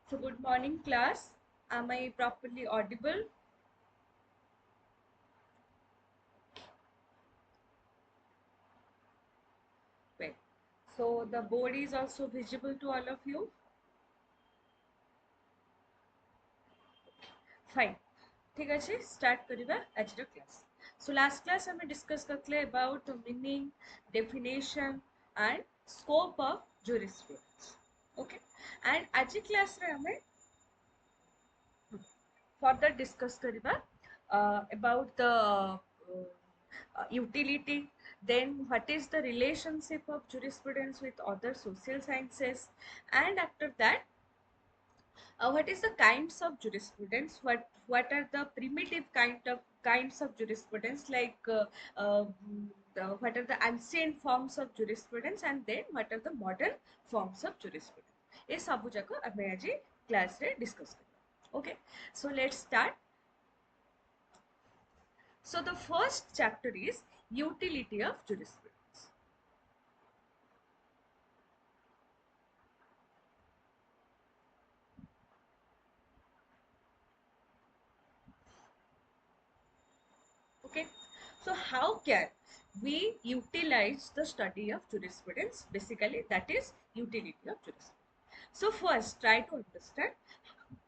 So good morning class. Am I properly audible? Wait. So the board is also visible to all of you? Fine. ठीक अच्छे start करिबा आज रो class. So last class हमें discuss करले about the meaning, definition and scope of jurisprudence. Okay. And आज class रे हमें further discuss kariba about the utility, then what is the relationship of jurisprudence with other social sciences, and after that what is the kinds of jurisprudence, what are the primitive kinds of jurisprudence, like what are the ancient forms of jurisprudence, and then what are the modern forms of jurisprudence. ये सब जाको हमें आज class रे discuss करबा. Okay, so let's start. So the first chapter is utility of jurisprudence. Okay, so how can we utilize the study of jurisprudence? Basically, that is utility of jurisprudence. So first, try to understand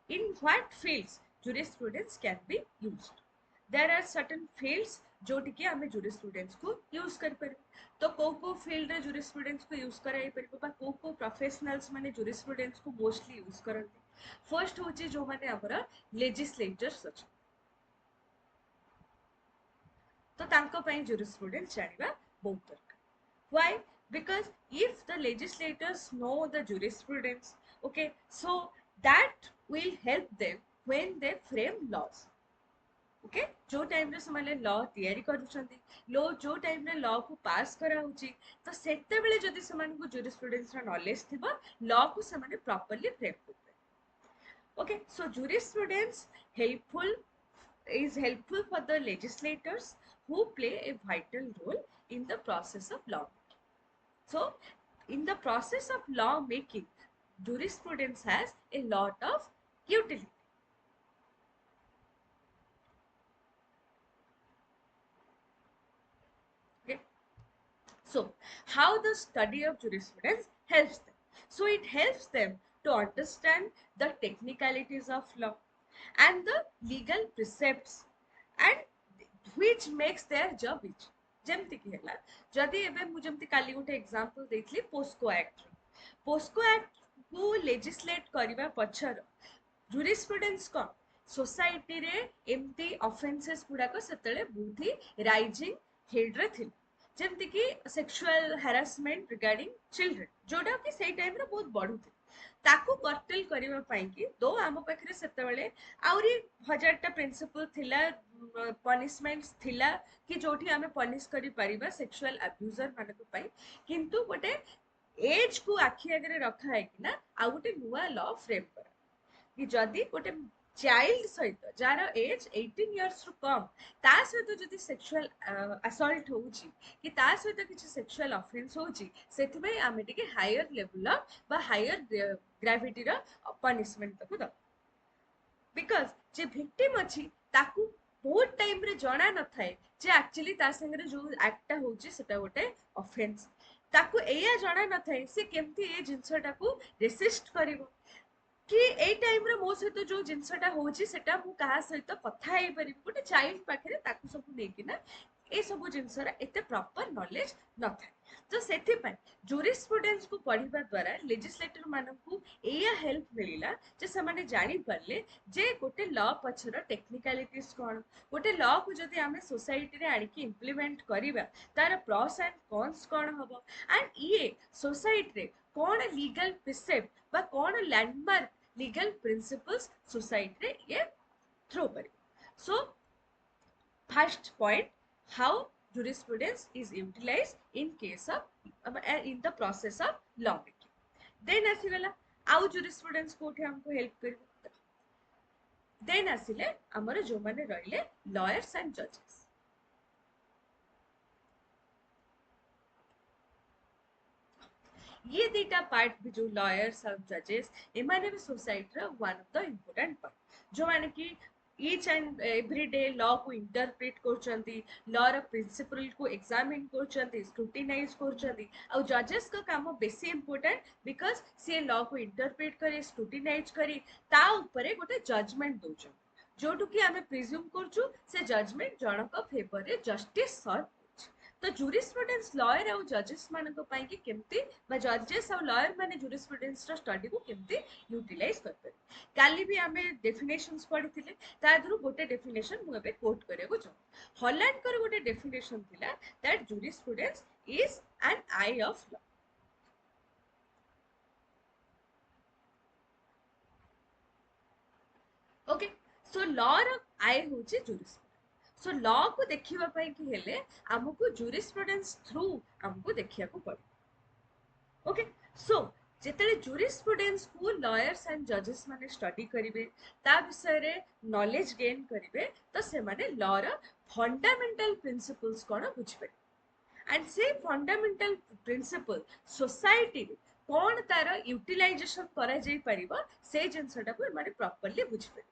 in what fields jurisprudence can be used. There are certain fields जोटिकी आमे jurisprudence को use कर पर तो को field रे jurisprudence को use कराई पर बा को professionals माने jurisprudence को mostly use करते. First होची जो माने हमरा legislators अछि तो तांको ପାଇଁ jurisprudence जानिबा बहुत दरकार. Why? Because if the legislators know the jurisprudence, okay, so that will help them when they frame laws. Okay जो टाइम रे समाले लॉ तयारी करूछंती लो जो टाइम रे लॉ को पास करा होची तो सेते बेले जदी समान को jurisprudence रा नॉलेज थिबा लॉ को समाने प्रॉपर्ली फ्रेम करबे. Okay so jurisprudence helpful is helpful for the legislators who play a vital role in the process of law making. So in the process of law making, jurisprudence has a lot of utility. Okay, so how the study of jurisprudence helps them? So it helps them to understand the technicalities of law and the legal precepts, and which makes their job easy. ଯେମିତି କି ହେଲା ଯଦି ଏବେ ମୁଁ ଯେମିତି କାଲି ଗୋଟେ example ଦେଇଥିଲି ପୋସ୍କୋ ଆକ୍ଟ. ପୋସ୍କୋ ଆକ୍ଟ କୁ ଲେଜିସ୍ଲେଟ୍ କରିବା ପଛର jurisprudence କଣ? सोसाइटी रे एमती ऑफेंसेस गुड़ाक सेतेले बहुत ही राइजिंग हेड रे थिल जेमती कि सेक्सुअल हैरासमेंट रिगार्डिंग चिल्ड्रन जोटा कि सेई टाइम रे बहुत बढ़ुथि ताकू कर्टेल करिवा पई कि दो आम पाखरे सेतेबेले आउरी हजारटा प्रिंसिपल थिला पनिशमेंट्स थिला कि जोठी आमे पनिश करि परिबा सेक्सुअल अब्यूजर मानको पई किंतु गोटे एज को आखि आगे रखा है कि ना आ गोटे नुआ लॉ फ्रेम करा कि जदि गोटे चाइल्ड सहित जार एज 18 इयर्स रु कम ता सहित जदि सेक्सुअल असल्ट होउची कि ता सहित किछि सेक्सुअल ऑफेंस होउची सेति में आमे टिके हायर लेवल बा हायर ग्रेविटी रो पनिशमेंट तको द बिकॉज़ जे विक्टिम अछि ताकू बहुत टाइम रे जणा न थाए जे एक्चुअली ता संगे जो एक्टा होउची सेटा गोटे ऑफेंस ताकू एया जणा न थाए से केमती ए जिंसटाकू रेसिस्ट करिवो कि ए टाइम रे मो सहित जो जिनसटा होची सेटा मु कहा सहित कथा हे परिबी गोटे चाइल्ड पाखरे ताकू सब नेकी ना ए सब जिनसरा एते प्रॉपर नॉलेज न थाए. तो सेथि पय जुरिस्प्रुडेंस को पढिबा द्वारा लेजिस्लेटर मानकू एया हेल्प मिलिला जे से माने जानि परले जे गोटे लॉ पछर टेक्निकलिटीज कोन गोटे लॉ को जदि हमें सोसाइटी रे आनी कि इम्प्लीमेंट करिबा तार प्रोस एंड कॉन्स कोन हबो एंड ये सोसाइटी रे कोन लीगल प्रिसेप्ट बा कोन लैंडमार्क legal principles society रे ये throw करी. So first point, how jurisprudence is utilized in case of in the process of law making. Then आसीगला आउ jurisprudence कोठे हमको help करी. Then आसिले हमर जो माने रहिले lawyers and judges. ये दीटा पार्ट भी जो लॉयर्स और जजेस एमाने भी सोसाइटी रो one of the important part जो माने कि each and every day law को interpret करचंती law रो principle को examine करचंती scrutinize करचंती और judges का काम बेसी important because से law को interpret करे scrutinize करे ता ऊपर गोटे judgment दोचन जोटु कि आमे प्रिज्यूम करछु से जजमेंट जनक फेवर रे जस्टिस सर्व तो जूरिस्प्रुडेंस लॉयर और जजेस मानक पई कि केमती बा जजेस और लॉयर माने जूरिस्प्रुडेंस रो स्टडी को केमती यूटिलाइज करते काली भी आमे डेफिनेशंस पढिथिले ता दरु गोटे डेफिनेशन मु एबे कोट करे को हॉलैंड कर गोटे डेफिनेशन थिला that jurisprudence is an eye of law okay so law रो आई होची जूरिस्प्रुडेंस सो लॉ को देखिबा पई कि हेले हमकु जूरिस्प्रुडेंस थ्रू हमकु देखिया को पड़े ओके सो जेतले जूरिस्प्रुडेंस को लॉयर्स एंड जजेस माने स्टडी करिवे ता विषय रे नॉलेज गेन करिवे तो से माने लॉ रो फंडामेंटल प्रिंसिपल्स कोन बुझबे एंड से फंडामेंटल प्रिंसिपल सोसाइटी कोन तार यूटिलाइजेशन करा जाई परिबो से जिंसटा को माने प्रॉपर्ली बुझबे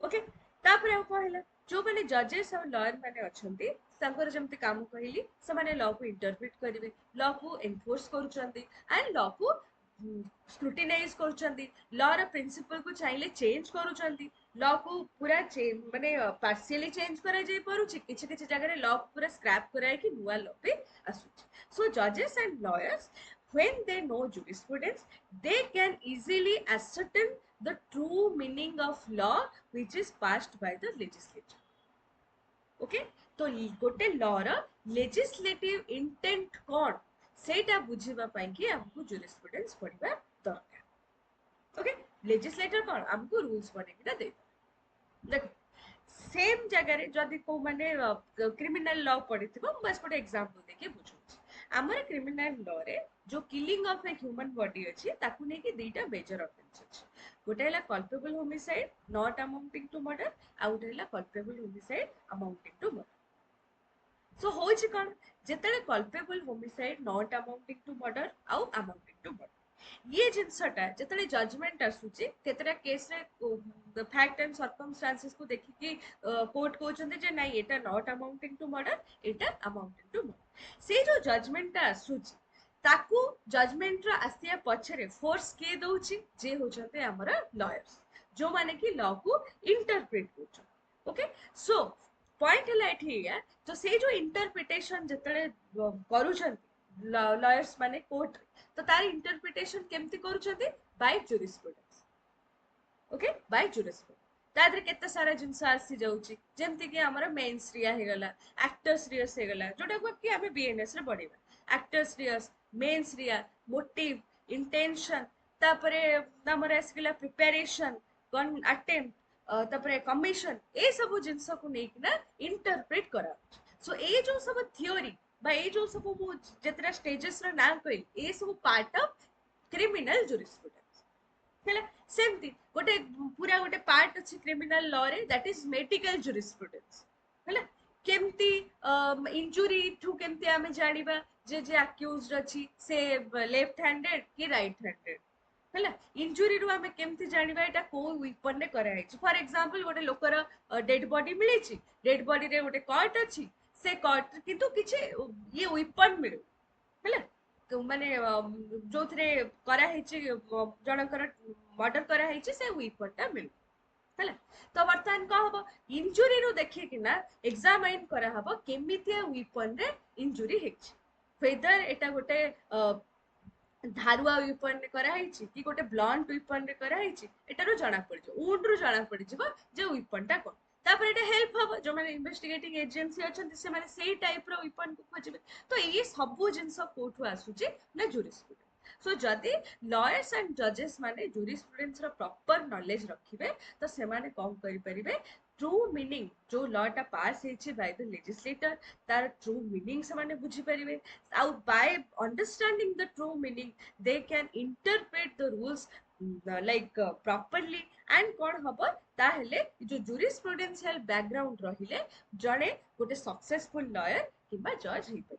ओके तापर आ कहला जो माने जजेस और लॉयर माने अछंती तांकर जमते काम कहली से माने लॉ को इंटरप्रेट करिवे लॉ को एनफोर्स करूचंती एंड लॉ को स्क्रूटिनाइज करूचंती लॉ रो प्रिंसिपल को चाहिले चेंज करूचंती लॉ को पूरा माने पार्शियली चेंज करा जाई परुची किछि किछि जगह रे लॉ पूरा स्क्रैप कराय कि नुवा लॉ पे आसुची सो जजेस and lawyers when they know jurisprudence they can easily ascertain the true meaning of law which is passed by the legislature okay तो गोटे लॉ रो लेजिस्लेटिव इंटेंट कोन सेटा बुझिबा पई कि हमकु जूरिस्प्रुडेंस पढिबा दरकार ओके लेजिस्लेटर कोन हमकु रूल्स बने कि दे देखो सेम जगह रे जदी को माने क्रिमिनल लॉ पढिथिबो बस गोटे एग्जांपल देके बुझू हमर क्रिमिनल लॉ रे जो killing of a human body अछि ताकू नै कि दुईटा मेजर ऑफेंस अछि गोटे हला culpable homicide not amounting to murder आ गोटे हला culpable homicide amounting to murder so होछि कोन जेतले culpable homicide not amounting to murder आ अमाउंटिंग टू मर्डर ये जिनसटा जेतले जजमेंट आसुची केतरा केस रे फैक्ट एंड सर्कमस्टेंसेस को देखि कि कोर्ट कहउछन्ते जे नाही एटा नॉट अमाउंटिंग टू मर्डर एटा अमाउंटिंग टू मर्डर से जो जजमेंट आसुची ताकू जजमेंट रा आसिया पछरे फोर्स के दउची जे होचन्ते हमरा लॉयर्स जो माने कि लॉ को इंटरप्रेट करछन ओके सो पॉइंट हला एठी या तो से जो इंटरप्रिटेशन जतले करूछन लॉयर्स माने कोर्ट तो तार इंटरप्रिटेशन केमती करूछन्ते बाय जूरिस्प्रुडेंस ओके बाय जूरिस्प्रुडेंस तादरे केते सारा जिंस आसी जाउची जेमति कि हमर मेंस रिया हे गला एक्टर्स रियस हे गला जोटा को कि हमें बीएनएस रे पढिबा actus reus mens rea motive intention तापरे हमर आसगला प्रिपरेशन कन अटेम्प्ट तापरे कमीशन ए सब जिंस को नै कि ना इंटरप्रेट करा सो ए जो सब थ्योरी बा ए जो सब मु जेतरा स्टेजेस रो नाम कहि ए सब पार्ट ऑफ क्रिमिनल जूरिस्प्रुडेंस हैला सेमती गोटे पूरा गोटे पार्ट अछि क्रिमिनल लॉ रे दैट इज मेडिकल जूरिस्प्रुडेंस हैला केमती इंजुरी थ्रू केमती आमे जानिबा जे अक्यूज्ड अछि से लेफ्ट हैंडेड कि राइट हैंडेड हैला इंजुरी रु आमे केमती जानिबा एटा को वेपन ने करा है फॉर एग्जांपल गोटे लोकर डेड बॉडी मिली छि डेड बॉडी रे गोटे कट अछि से कट किंतु किछि ये वेपन मिलु हैला माने जो थरे करा है छि जनकर मर्डर करा है छि से वेपन ता मिलु हैला तो वर्तमान का हबो इंजुरी रु देखि कि ना एग्जामिन करा हबो केमितिया वेपन रे इंजुरी है छि वेदर एटा गोटे धारुआ वेपन रे करा है छि कि गोटे ब्लंट वेपन रे करा है छि एटा रो जाना पड़ जे वुंड रो जाना पड़ जेबो जे वेपन ता कोन तापर एटा हेल्प हबो जो माने इन्वेस्टिगेटिंग एजेंसी अछंती से माने सेही टाइप रो वेपन को खोजबे तो ये सब जिंस कोठु आसु जे ना जूरिस्प्रुडेंस सो जदी लॉयर्स एंड जजेस माने जूरिस्प्रुडेंस रो प्रॉपर नॉलेज रखिबे तो से माने कोन करि परिबे ट्रू मीनिंग जो लॉ टा पास हेछि बाय द लेजिस्लेटर तार ट्रू मीनिंग से माने बुझी परिबे out by understanding the true meaning they can interpret the rules like properly and कोन हबो ताहेले जो jurisprudential background रहिले जणे गोटे सक्सेसफुल लॉयर किबा जज हेइ पर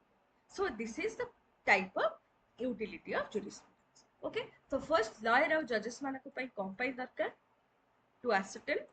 so this is the type of utility of jurisprudence. Okay, so first lawyer और judges मानक ପାଇଁ कौन ପାଇଁ दरकार to ascertain.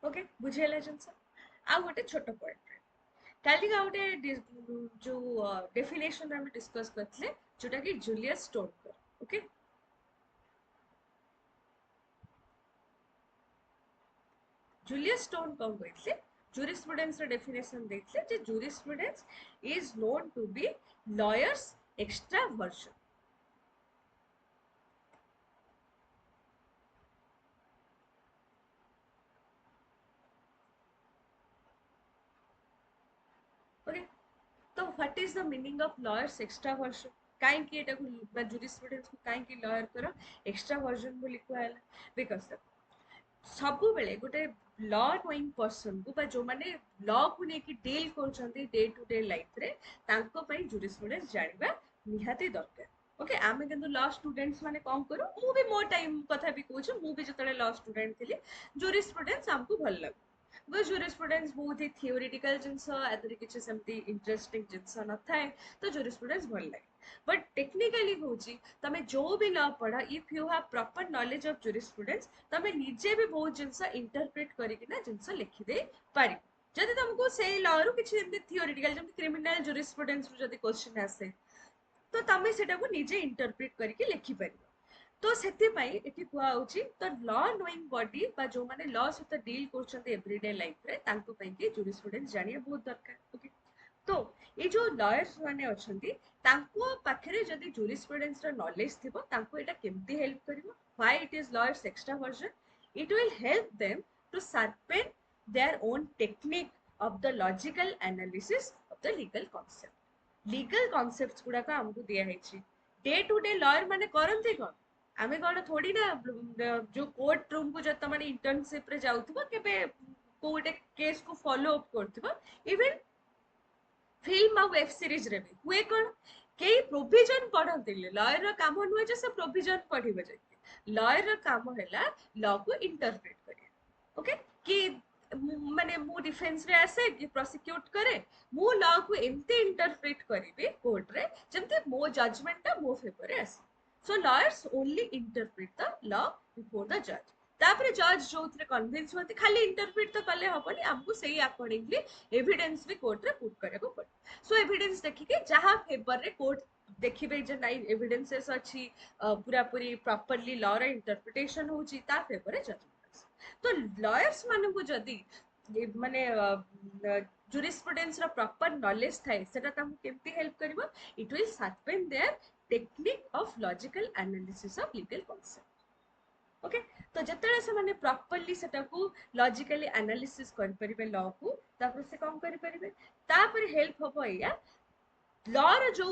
ओके बुझेला जिनस आ गोटे छोट पॉइंट काली का गोटे जो डेफिनेशन हम डिस्कस करथिले जोटा कि जूलियस स्टोनकर ओके जूलियस स्टोन कौन कहते jurisprudence डेफिनेशन देथिले जे jurisprudence is known to be lawyers extra version. Okay तो what is the meaning of lawyers extra version काई कि एटा को जुरिस्प्रुडेंस को काई कि लॉयर करो एक्स्ट्रा वर्जन बोली कहला बिकॉज़ सब बेले गोटे लॉ नोइंग पर्सन को जो माने लॉ को लेके डील करछंती डे टू डे लाइफ रे तांको पई जुरिस्प्रुडेंस जानिबा निहाती दरकार ओके आमे किंतु लॉ स्टूडेंट्स माने कौन करो मु भी मो टाइम कथा भी कहूछ मु भी जतले लॉ स्टूडेंट थिली जुरिस्प्रुडेंस हमको भल लागो बिकॉज जुरिस्प्रुडेंस बहुत ही थियोरिटिकल जिनस एतरे किछि सेमती इंटरेस्टिंग जिनस न थाए तो जुरिस्प्रुडेंस भल लागे बट टेक्निकली होची तमे जो भी लॉ पढ़ा if you have proper knowledge of jurisprudence तमे निजे भी बहुत जिनस इंटरप्रेट करिक ना जिनस लिखि दे पारि जदि तुमको से लॉ रु किछि एमती थियोरिटिकल जेमती क्रिमिनल जुरिस्प्रुडेंस रु जदि क्वेश्चन आसे तो तमे सेटा को निजे इंटरप्रेट करिक लिखि पारि तो सेथिपाई एठी कुआ होची तो लॉ नोइंग बॉडी बा जो माने लॉ सहित डील करछन्ते एवरीडे लाइफ रे तांको पई कि जुरिस्प्रुडेंस जानिया बहुत दरकार ओके तो ये जो लॉयर्स माने अछन्ती तांको पाखरे जदी जुरिस्प्रुडेंस रा नॉलेज थिबो तांको एटा केमती हेल्प करिवो why it is lawyers extra version it will help them to sharpen their own technique of the logical analysis of the legal concepts गुडा का हमको दिया है डे टू डे लॉयर माने करंती कोन आमे कौन थोड़ी ना जो कोर्ट रूम को जब मैंने इंटर्नशिप रे जाउथबो केबे को गोटे केस को फॉलो अप करथबो इवन फिल्म और वेब सीरीज रे भी हुए कोन केई प्रोविजन पढ़ंती लॉयर रो काम नुहे जे से प्रोविजन पढ़िबे जे लॉयर रो काम हैला लॉ को इंटरप्रेट करिया ओके कि माने मु डिफेंस रे आसे कि प्रोसिक्यूट करे मु लॉ को एमते इंटरप्रेट करिवे कोर्ट रे जेमते मो जजमेंट ता मो फेवर रे आसे so lawyers only interpret the law before the judge तापर जज जो थरे कन्विंस होती खाली इंटरप्रेट तो कले हबनी हमको सही अकॉर्डिंगली एविडेंस भी कोर्ट रे पुट करे को पड़े सो एविडेंस देखि के जहां फेवर रे कोर्ट देखिबे जे नाइ एविडेंसेस अछि पूरा पूरी प्रॉपर्ली लॉ रे इंटरप्रिटेशन होची ता फेवर रे जजमेंट तो लॉयर्स माने को जदी माने जुरिस्प्रुडेंस रो प्रॉपर नॉलेज थाए सेटा तामु केमती हेल्प करबो it will sharpen their technique of logical analysis of legal concept okay तो जतले से माने प्रॉपर्ली सेटा को लॉजिकली एनालिसिस कर परिबे लॉ को तापर से काम करि परिबे तापर हेल्प होबो या लॉ रो जो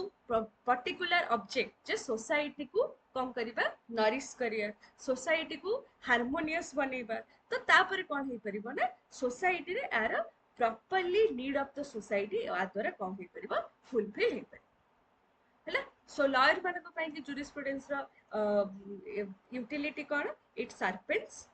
पर्टिकुलर ऑब्जेक्ट जे सोसाइटी को कम करिबा नरिश करिया सोसाइटी को हार्मोनियस बनेबा तो तापर कोन हे परिबो ना सोसाइटी रे आर properly need of the society आ द्वारा कम हे परिबो फुलफिल हे परिबो हैला सो लॉयर मानक पई कि जुरिस्प्रुडेंस रो यूटिलिटी कोन इट शार्पेन्स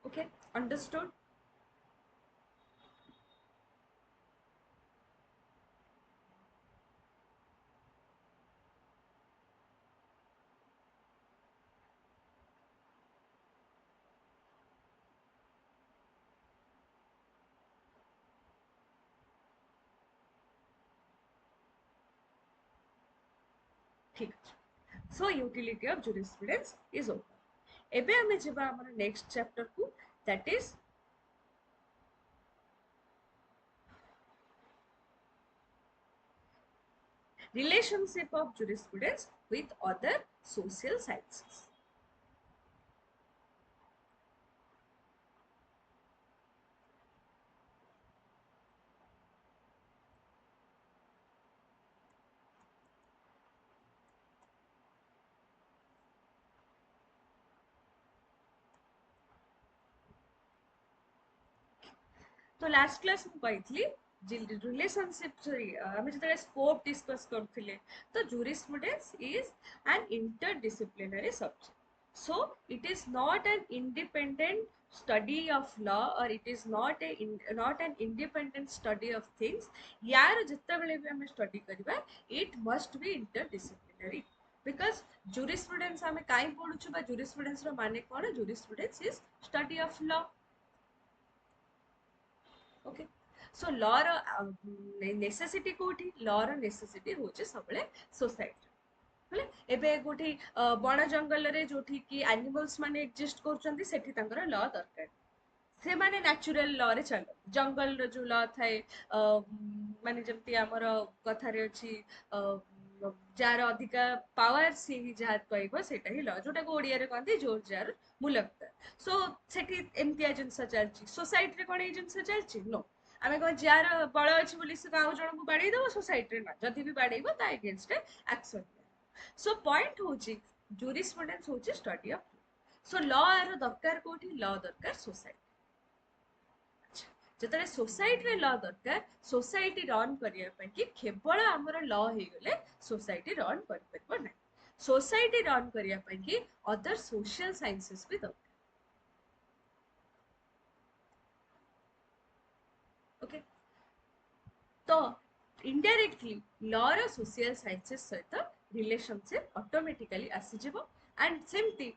Okay, understood? ठीक है, so utility of jurisprudence is over। एबे हमें जिबा हमर नेक्स्ट चैप्टर को, that is relationship of jurisprudence with other social sciences। तो लास्ट क्लास में कहली रिलेशनशिप आम जो स्कोप डिस्कस करथिले, तो jurisprudence is an interdisciplinary subject, so it is not an independent study of law, or it is not an independent study of things। यार जिते बेले भी हमें स्टडी करबा, it must be interdisciplinary, because jurisprudence हमें काई पढुछु बा jurisprudence रो माने कोन? jurisprudence is study of law। Okay, so law रो नेसेसिटी कोठी? लॉ रो नेसेसिटी होचे सबले सोसाइटी। हेले एबे गोठी बण जंगल रे जोठी कि एनिमल्स माने एग्जिस्ट करचंदी, सेठी तांकर लॉ दरकार। से माने नेचुरल लॉ रे चल, जंगल रो जो लॉ थाए माने जमती हमर कथा रे अछि जार अधिका पावर सी ही जहा कहबो सेटा ही लॉ, जोटा को ओडिया रे कहंती जोर जार मुलक्ता। सो सेठी एमतिया जिंस चलची, सोसाइटी रे कोन ए जिंस चलची? नो। आमे कह जार बळ अछि बोली से गाँव जण को बाडै दबो, सोसाइटी रे ना, जदि भी बाडैबो ता अगेंस्ट एक्शन। सो पॉइंट होची jurisprudence होची स्टडी ऑफ, सो लॉ आरो दरकार कोठी? लॉ दरकार सोसाइटी। যেতବେଳେ সোসাইটিরে ল দরকার, সোসাইটি রন করিয়া ପାଇଁ କି କେବଳ ଆମର ଲ ହେଇଗଲେ সোসাইଟି ରନ୍ କରିପାରିବ ନାହିଁ। সোসাইଟି ରନ୍ କରିବା ପାଇଁ କି ଅଦର ସୋସିଆଲ ସାଇନ୍ସେସ୍ ବି ଦରକାର। ଓକେ, ତ ଇନଡାଇରେକ୍ଟଲି ଲର ସୋସିଆଲ ସାଇନ୍ସେସ୍ ସହିତ ରିଲେସନସିପ ଅଟୋମେଟିକାଲି ଆସିଯିବ, ଆଣ୍ଡ ସେମିତି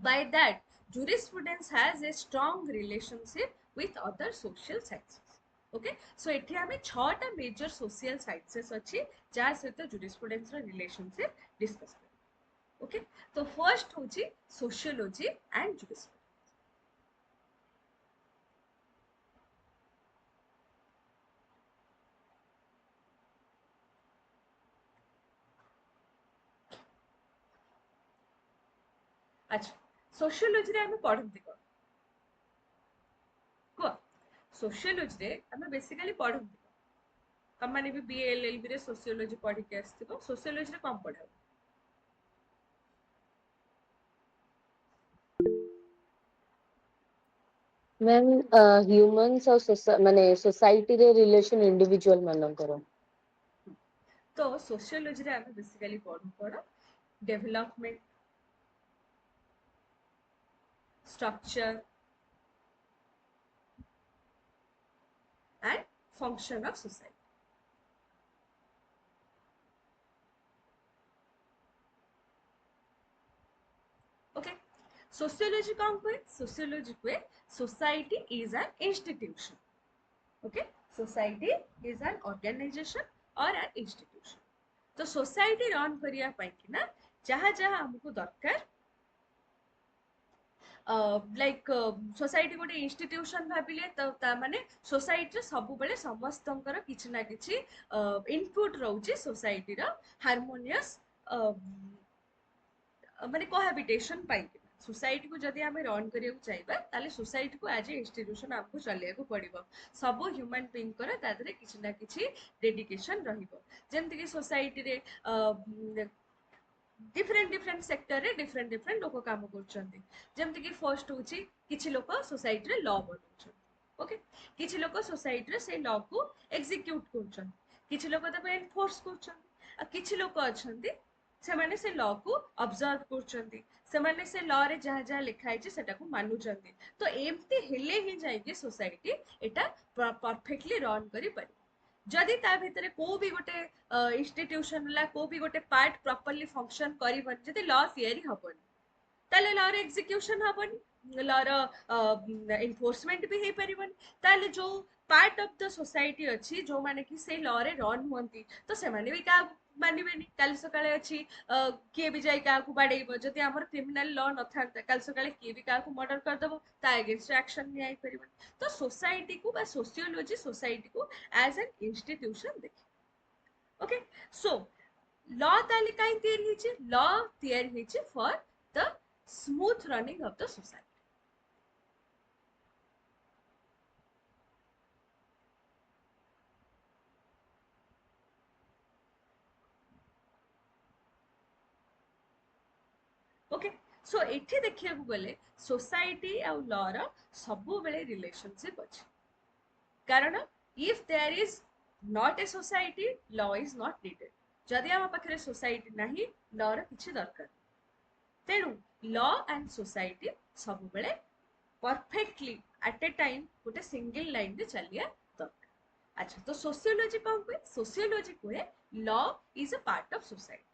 by that jurisprudence has a strong relationship with other social sciences। okay, so एठी हमें छटा मेजर सोशल साइंसेस अछि जहा सहित jurisprudence रो रिलेशनशिप डिस्कस कर। ओके, तो फर्स्ट होची सोशियोलॉजी एंड jurisprudence। अच्छा, सोशियोलॉजी रे हमें पढ़ंती को को सोशियोलॉजी रे हमें बेसिकली पढ़ंती, तम माने भी बीए एलएलबी रे सोशियोलॉजी पढ़ी के आस्थिबो। सोशियोलॉजी रे कम पढ़ा? मैम ह्यूमंस और माने सोसाइटी रे रिलेशन इंडिविजुअल मानकर। तो सोशियोलॉजी रे हमें बेसिकली पढ़ू पढ़ development, structure and function of society। okay, sociology कौन हुए? sociology हुए society is an institution। okay, society is an organization or an institution। तो सोसाइटी रन करिया पाई कि ना जहाँ जहाँ हमको दरकार, लाइक सोसाइटी गोटे इंस्टीट्यूशन भाविले तो ता माने सोसाइटी सब बेले समस्तंकर किछि ना किछि इनपुट रहउची सोसाइटी रो हार्मोनियस माने कोहाबिटेशन पाई। सोसाइटी को जदि आमे रन करिया चाहिबा ताले सोसाइटी को एज ए इंस्टीट्यूशन हमको चलिया को पड़िबो। सब ह्यूमन बीइंग करे तादरे किछि ना किछि डेडिकेशन रहिबो। जेमति कि सोसाइटी रे डिफरेंट डिफरेंट सेक्टर रे डिफरेंट डिफरेंट लोक काम करछन्ती। जेमति कि फर्स्ट होची किछि लोक सोसाइटी रे लॉ बनउछन। ओके, किछि लोक सोसाइटी रे से लॉ को एग्जीक्यूट करछन, किछि लोक ताको एनफोर्स करछन, आ किछि लोक अछन्ती ସେମାନେ ସେ लॉ को ऑब्जर्व करछंती ସେମାନେ ସେ लॉ रे जहाँ जहाँ लिखा है सेटा को मानुचंती तो एमती हेले ही जाइए सोसाइटी एटा परफेक्टली रन करि पारि जदि ता भितरे को भी गोटे इंस्टीट्यूशन ला को भी गोटे पार्ट प्रॉपर्ली फंक्शन करिबन जदि लॉ थियरी हबन ताले लॉ रे एग्जीक्यूशन हबन लॉ रो एनफोर्समेंट भी हे परिबन ताले जो पार्ट ऑफ द सोसाइटी अछि जो माने कि से लॉ रे रन होंती तो से माने भी का मानिबेनी काल सकाळे अछि किए भी जाई का को बाडेइबो जदि हमर क्रिमिनल लॉ न थांता काल सकाळे किए भी का को मर्डर कर दबो ता अगेंस्ट एक्शन नि आइ परिबन तो सोसाइटी को बा सोशियोलॉजी सोसाइटी को एज एन इंस्टीट्यूशन देखि ओके सो लॉ ताले काई तैयारी हिची लॉ तैयारी हिची for the smooth running of the society. Okay so एठी देखिया को गले सोसाइटी आ लॉ रो सबु बेले रिलेशनशिप अछि कारण if there is not a society law is not needed जदि हम पाखरे सोसाइटी नाही लॉ रो किछि दरकार तेणु लॉ एंड सोसाइटी सबु बेले परफेक्टली एट ए टाइम गोटे सिंगल लाइन रे चलिया दरकार अच्छा तो सोशियोलॉजी कौन कहे सोशियोलॉजी कहे law is a part of society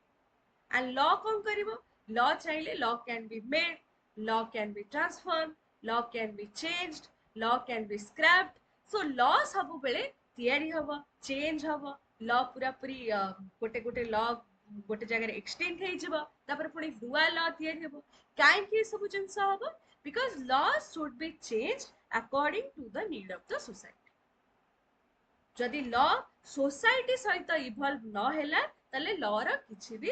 and law कौन करिवो law चाहिले law can be made law can be transformed law can be changed law can be scrapped so law सब बेले तैयारी हबो चेंज हबो law पूरा पूरी गोटे गोटे law गोटे जगह एक्सटेंड हे जिवो तापर पुनी नुआ law तैयारी हबो काहे कि सब जिंस हबो because law should be changed according to the need of the society जदि लॉ सोसाइटी सहित इवॉल्व न हैला तले लॉ रो किछि भी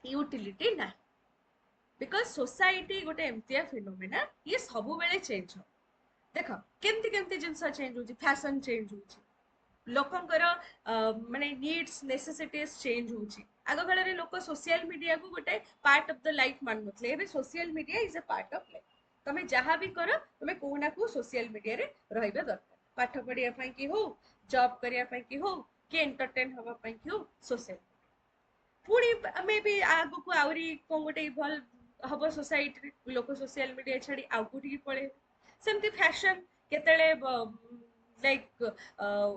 यूटिलिटी ना बिकॉज सोसाइटी गोटे एमतिया फिनोमेना ये सब बेले चेंज हो देख केमती केमती जिंस चेंज होची फैशन चेंज होची लोकंकर माने नीड्स नेसेसिटीज चेंज होची आगो काल रे लोक सोशल मीडिया को गोटे पार्ट ऑफ द लाइफ माननथले एबे social media is a part of life तमे जहां भी करो तमे कोना को सोशल मीडिया रे रहइबे दरकार पाठ पढिया पई की हो जॉब करिया पई की हो के एंटरटेन हवा पई की हो सोशल पुणी मे भी आगु को आउरी कोन गोटे इवॉल्व हबो सोसाइटी लोक सोशल मीडिया छाड़ी आउ कोठी पळे सेमती फैशन केतळे लाइक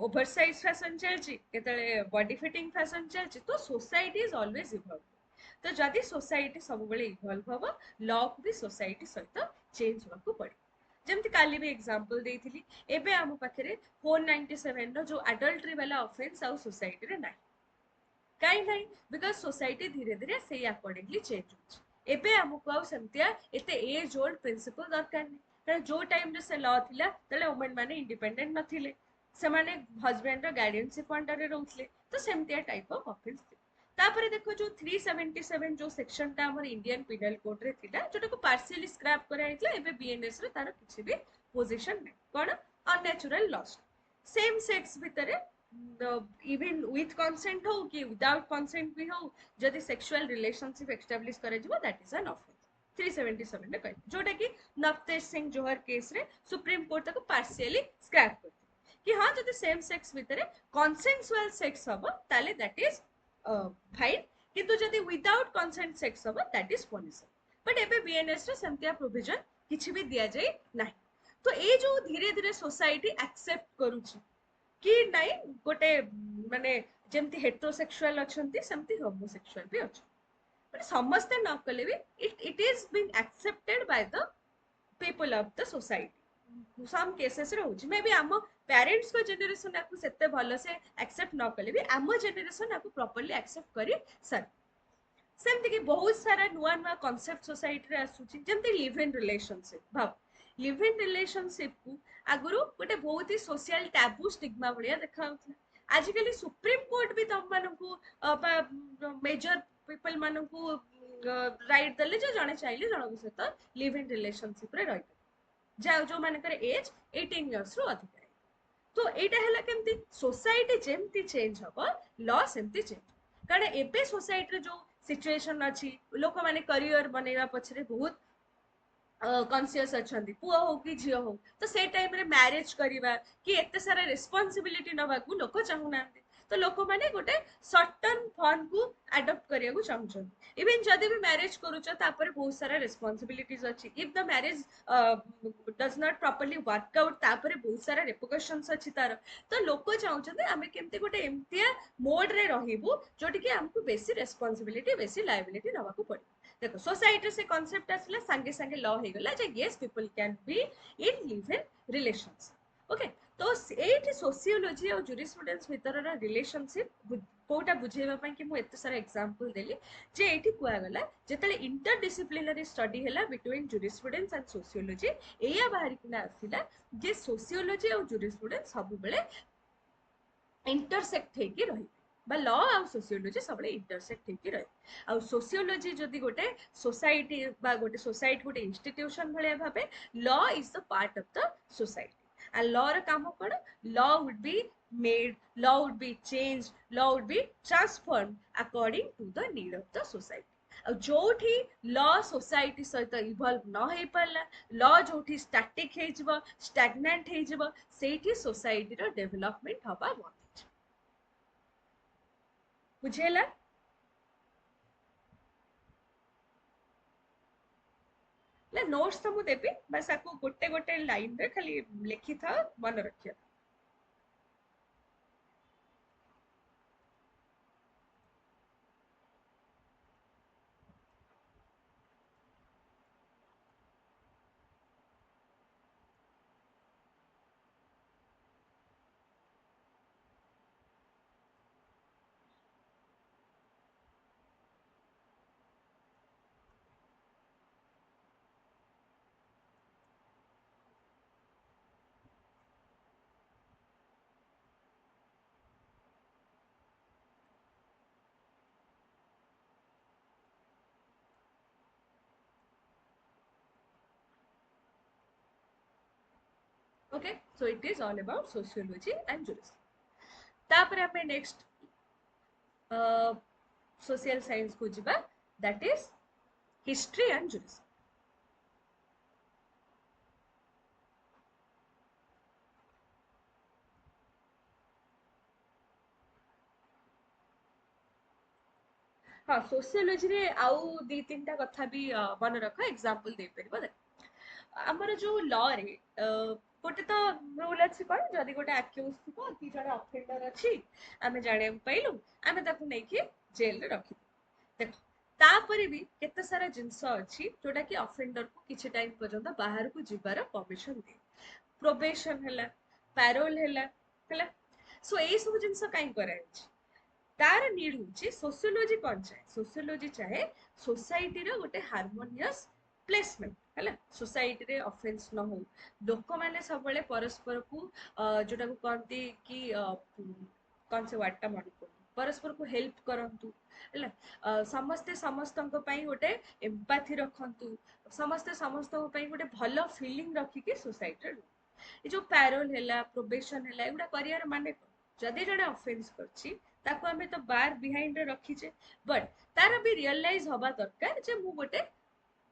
ओवरसाइज फैशन चलची केतळे बॉडी फिटिंग फैशन चलची तो सोसाइटी इज ऑलवेज इवॉल्व तो जदि सोसाइटी सब बेले इवॉल्व हबो लॉ को भी सोसाइटी सहित चेंज होवा को पड़े जेमती काली भी एग्जांपल देइथिली एबे हम पाखरे 497 रो जो एडल्टरी वाला ऑफेंस आउ सोसाइटी रे नाही कहीं नहीं बिकॉज सोसाइटी धीरे धीरे से अकॉर्डिंगली चेंज होची एबे हमको आउ सेमतिया एते एज ओल्ड प्रिंसिपल दरकार नहीं कारण जो टाइम रे से लॉ थिला तले वुमेन माने इंडिपेंडेंट नथिले से माने हस्बैंड रो गार्डियनशिप अंडर रे रहउथले तो सेमतिया टाइप ऑफ ऑफेंस तापरे देखो जो 377 जो सेक्शन ता हमर इंडियन पिनल कोड रे थिला जोटा को पार्शियली स्क्रैप करा हितला एबे बीएनएस रे तार किछि भी पोजीशन नै कोन अननेचुरल लॉस सेम सेक्स भितरे इवन विथ कंसेंट हो कि विदाउट कंसेंट भी हो जदि सेक्सुअल रिलेशनशिप एस्टैब्लिश करे जिवो दैट इज एन ऑफेंस 377 रे कहि जोटा कि नवतेज सिंह जोहर केस रे सुप्रीम कोर्ट तक पार्शियली स्क्रैप करथि कि हां जदि सेम सेक्स भितरे कंसेंसुअल सेक्स हबो ताले दैट इज फाइन किंतु जदि विदाउट कंसेंट सेक्स हबो दैट इज पनिशेबल बट एबे बीएनएस रे सेमतिया प्रोविजन किछि भी दिया जाय नाही तो ए जो धीरे धीरे सोसाइटी एक्सेप्ट करूची कि नहीं गोटे माने जेमती हेटेरोसेक्सुअल अछंती सेमती होमोसेक्सुअल भी अछि माने समस्त न कले भी it is been accepted by the people of the society some cases रे होची मे बी आम पेरेंट्स को जनरेशन आकु सेते भलो से एक्सेप्ट न कले भी आम जनरेशन आकु प्रॉपर्ली एक्सेप्ट करी सर सेमती कि बहुत सारा नुआ नुआ कांसेप्ट सोसाइटी रे आसुची जेमती लिव इन रिलेशनशिप भाव लिव इन रिलेशनशिप को आगुरु गोटे बहुत ही सोशल टैबू स्टिग्मा भलिया देखा होतला आजिकली सुप्रीम कोर्ट भी तम मानकु मेजर पीपल मानकु राइट दले जे जणे चाहिले जणक सहित लिव इन रिलेशनशिप रे रहि जा जो मानकर एज 18 इयर्स रो अधिक है तो एटा हला केमती सोसाइटी जेमती चेंज हबो लॉ सेमती चेंज कारण एबे सोसाइटी रे जो सिचुएशन अछि लोक माने करियर बनेवा पछरे बहुत कॉन्शियस अछंती पुआ हो कि झियो हो तो से टाइम रे मैरिज करिवा कि एते सारा रिस्पांसिबिलिटी नबा को लोक चाहू नांती तो लोक माने गोटे सर्ट टर्म फॉर्म को अडॉप्ट करिया को चाहछन इवन जदि भी मैरिज करूछ तापर बहुत सारा रिस्पांसिबिलिटीज अछि if the marriage does not properly work out तापर बहुत सारा रिपरकशंस अछि तार तो लोक चाहछन आमे केमते गोटे एमतिया मोड रे रहिबु जोटि कि हमकु बेसी रिस्पांसिबिलिटी बेसी लायबिलिटी नवा को पड़े देखो सोसाइटी से कांसेप्ट आसला संगे संगे लॉ हे गला जे yes people can be in live in relations okay तो एठी सोशियोलॉजी और ज्यूरिस्प्रुडेंस भितर रिलेशनशिप कोटा बुझेबा पई कि मु एते सारा एग्जांपल देली जे एठी कुआ गला जेतले इंटरडिसिप्लिनरी स्टडी हैला बिटवीन ज्यूरिस्प्रुडेंस एंड सोशियोलॉजी एया बाहरी किना आसिला जे सोशियोलॉजी और ज्यूरिस्प्रुडेंस सब बेले इंटरसेक्ट हेकी रही बा लॉ और सोशियोलॉजी सब इंटरसेक्ट हेकी रही आ सोशियोलॉजी जदी गोटे सोसाइटी बा गोटे सोसाइटी गोटे इंस्टीट्यूशन भले भाबे law is the part of the society and law रे काम कोन law would be made law would be changed law would be transformed according to the need of the society ଆଉ जोठी law society सहित evolve न हे परला law जोठी static हे जिवो stagnant हे जिवो सेठी society रो development हबा बंद बुझेला ले नोट्स तो मु देबी बस आपको गोटे गोटे लाइन रे खाली लिखि था मन रखिया okay so it is all about sociology and jurisprudence तापर हमें नेक्स्ट सोशल साइंस को जिबा दैट इज हिस्ट्री एंड जुरिस्प्रुडेंस हाँ सोशियोलॉजी रे आउ दी तीनटा कथा भी मन रख एग्जांपल दे परबो देख हमर जो लॉ रे गोटे तो रूल अछि कोन जदी गोटे अक्यूज थिबो कि जने ऑफेंडर अछि आमे जाने पाइलु आमे ताकू नै कि जेल रे रखि देख तापरे भी केते सारा जिंस अछि जोटा कि ऑफेंडर को किछि टाइम पर्यंत बाहर को जिबार परमिशन दे प्रोबेशन हैला पैरोल हैला सो ए सब जिंस काई करे अछि तार नीड होची सोशियोलॉजी कौन चाहे सोशियोलॉजी चाहे सोसाइटी रो गोटे हार्मोनियस प्लेसमेंट हैला सोसाइटी रे ऑफेंस न हो लोक माने सब बेले परस्पर को जोटा को कहती कि कौन से वर्ड टा मन को परस्पर को हेल्प करंतु हैला समस्ते समस्तंक पई गोटे एम्पैथी रखंतु समस्ते समस्तंक पई गोटे भलो फीलिंग रखी के सोसाइटी रे ए जो पैरोल हैला प्रोबेशन हैला एगुडा करियर माने जदि जड़े ऑफेंस करछि ताको हमें तो बार बिहाइंड रे रखीचे बट तार भी रियलाइज हवा दरकार जे मु गोटे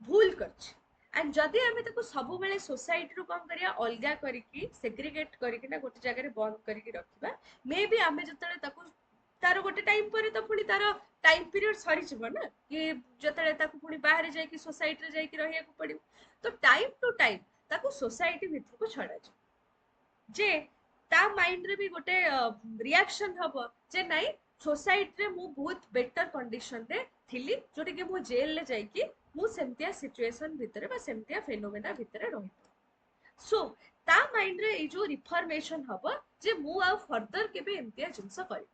भूल करछि एंड जदि हमें ताको सब बेले सोसाइटी रो काम करिया अलगा करिकी सेग्रीगेट करिकी ना गोटे जगह रे बंद करिकी रखिबा मे बी हमें जतले ताको तार गोटे टाइम पर तो पुनी तार टाइम पीरियड सरी जिवो ना कि जतले ताको पुनी बाहर जाई कि सोसाइटी रे जाई कि रहिया को पड़ियो तो टाइम टू टाइम ताको सोसाइटी भीतर को छड़ा जे ता माइंड रे भी गोटे रिएक्शन हबो जे नाही सोसाइटी रे मु बहुत बेटर कंडीशन रे थिली जोटी के मु जेल ले जाई कि मु सेमतिया सिचुएशन भितरे बा सेमतिया फेनोमेना भितरे रही सो ता माइंड रे ए जो रिफॉर्मेशन हबो जे मु आ फर्दर केबे एमतिया जिंस करी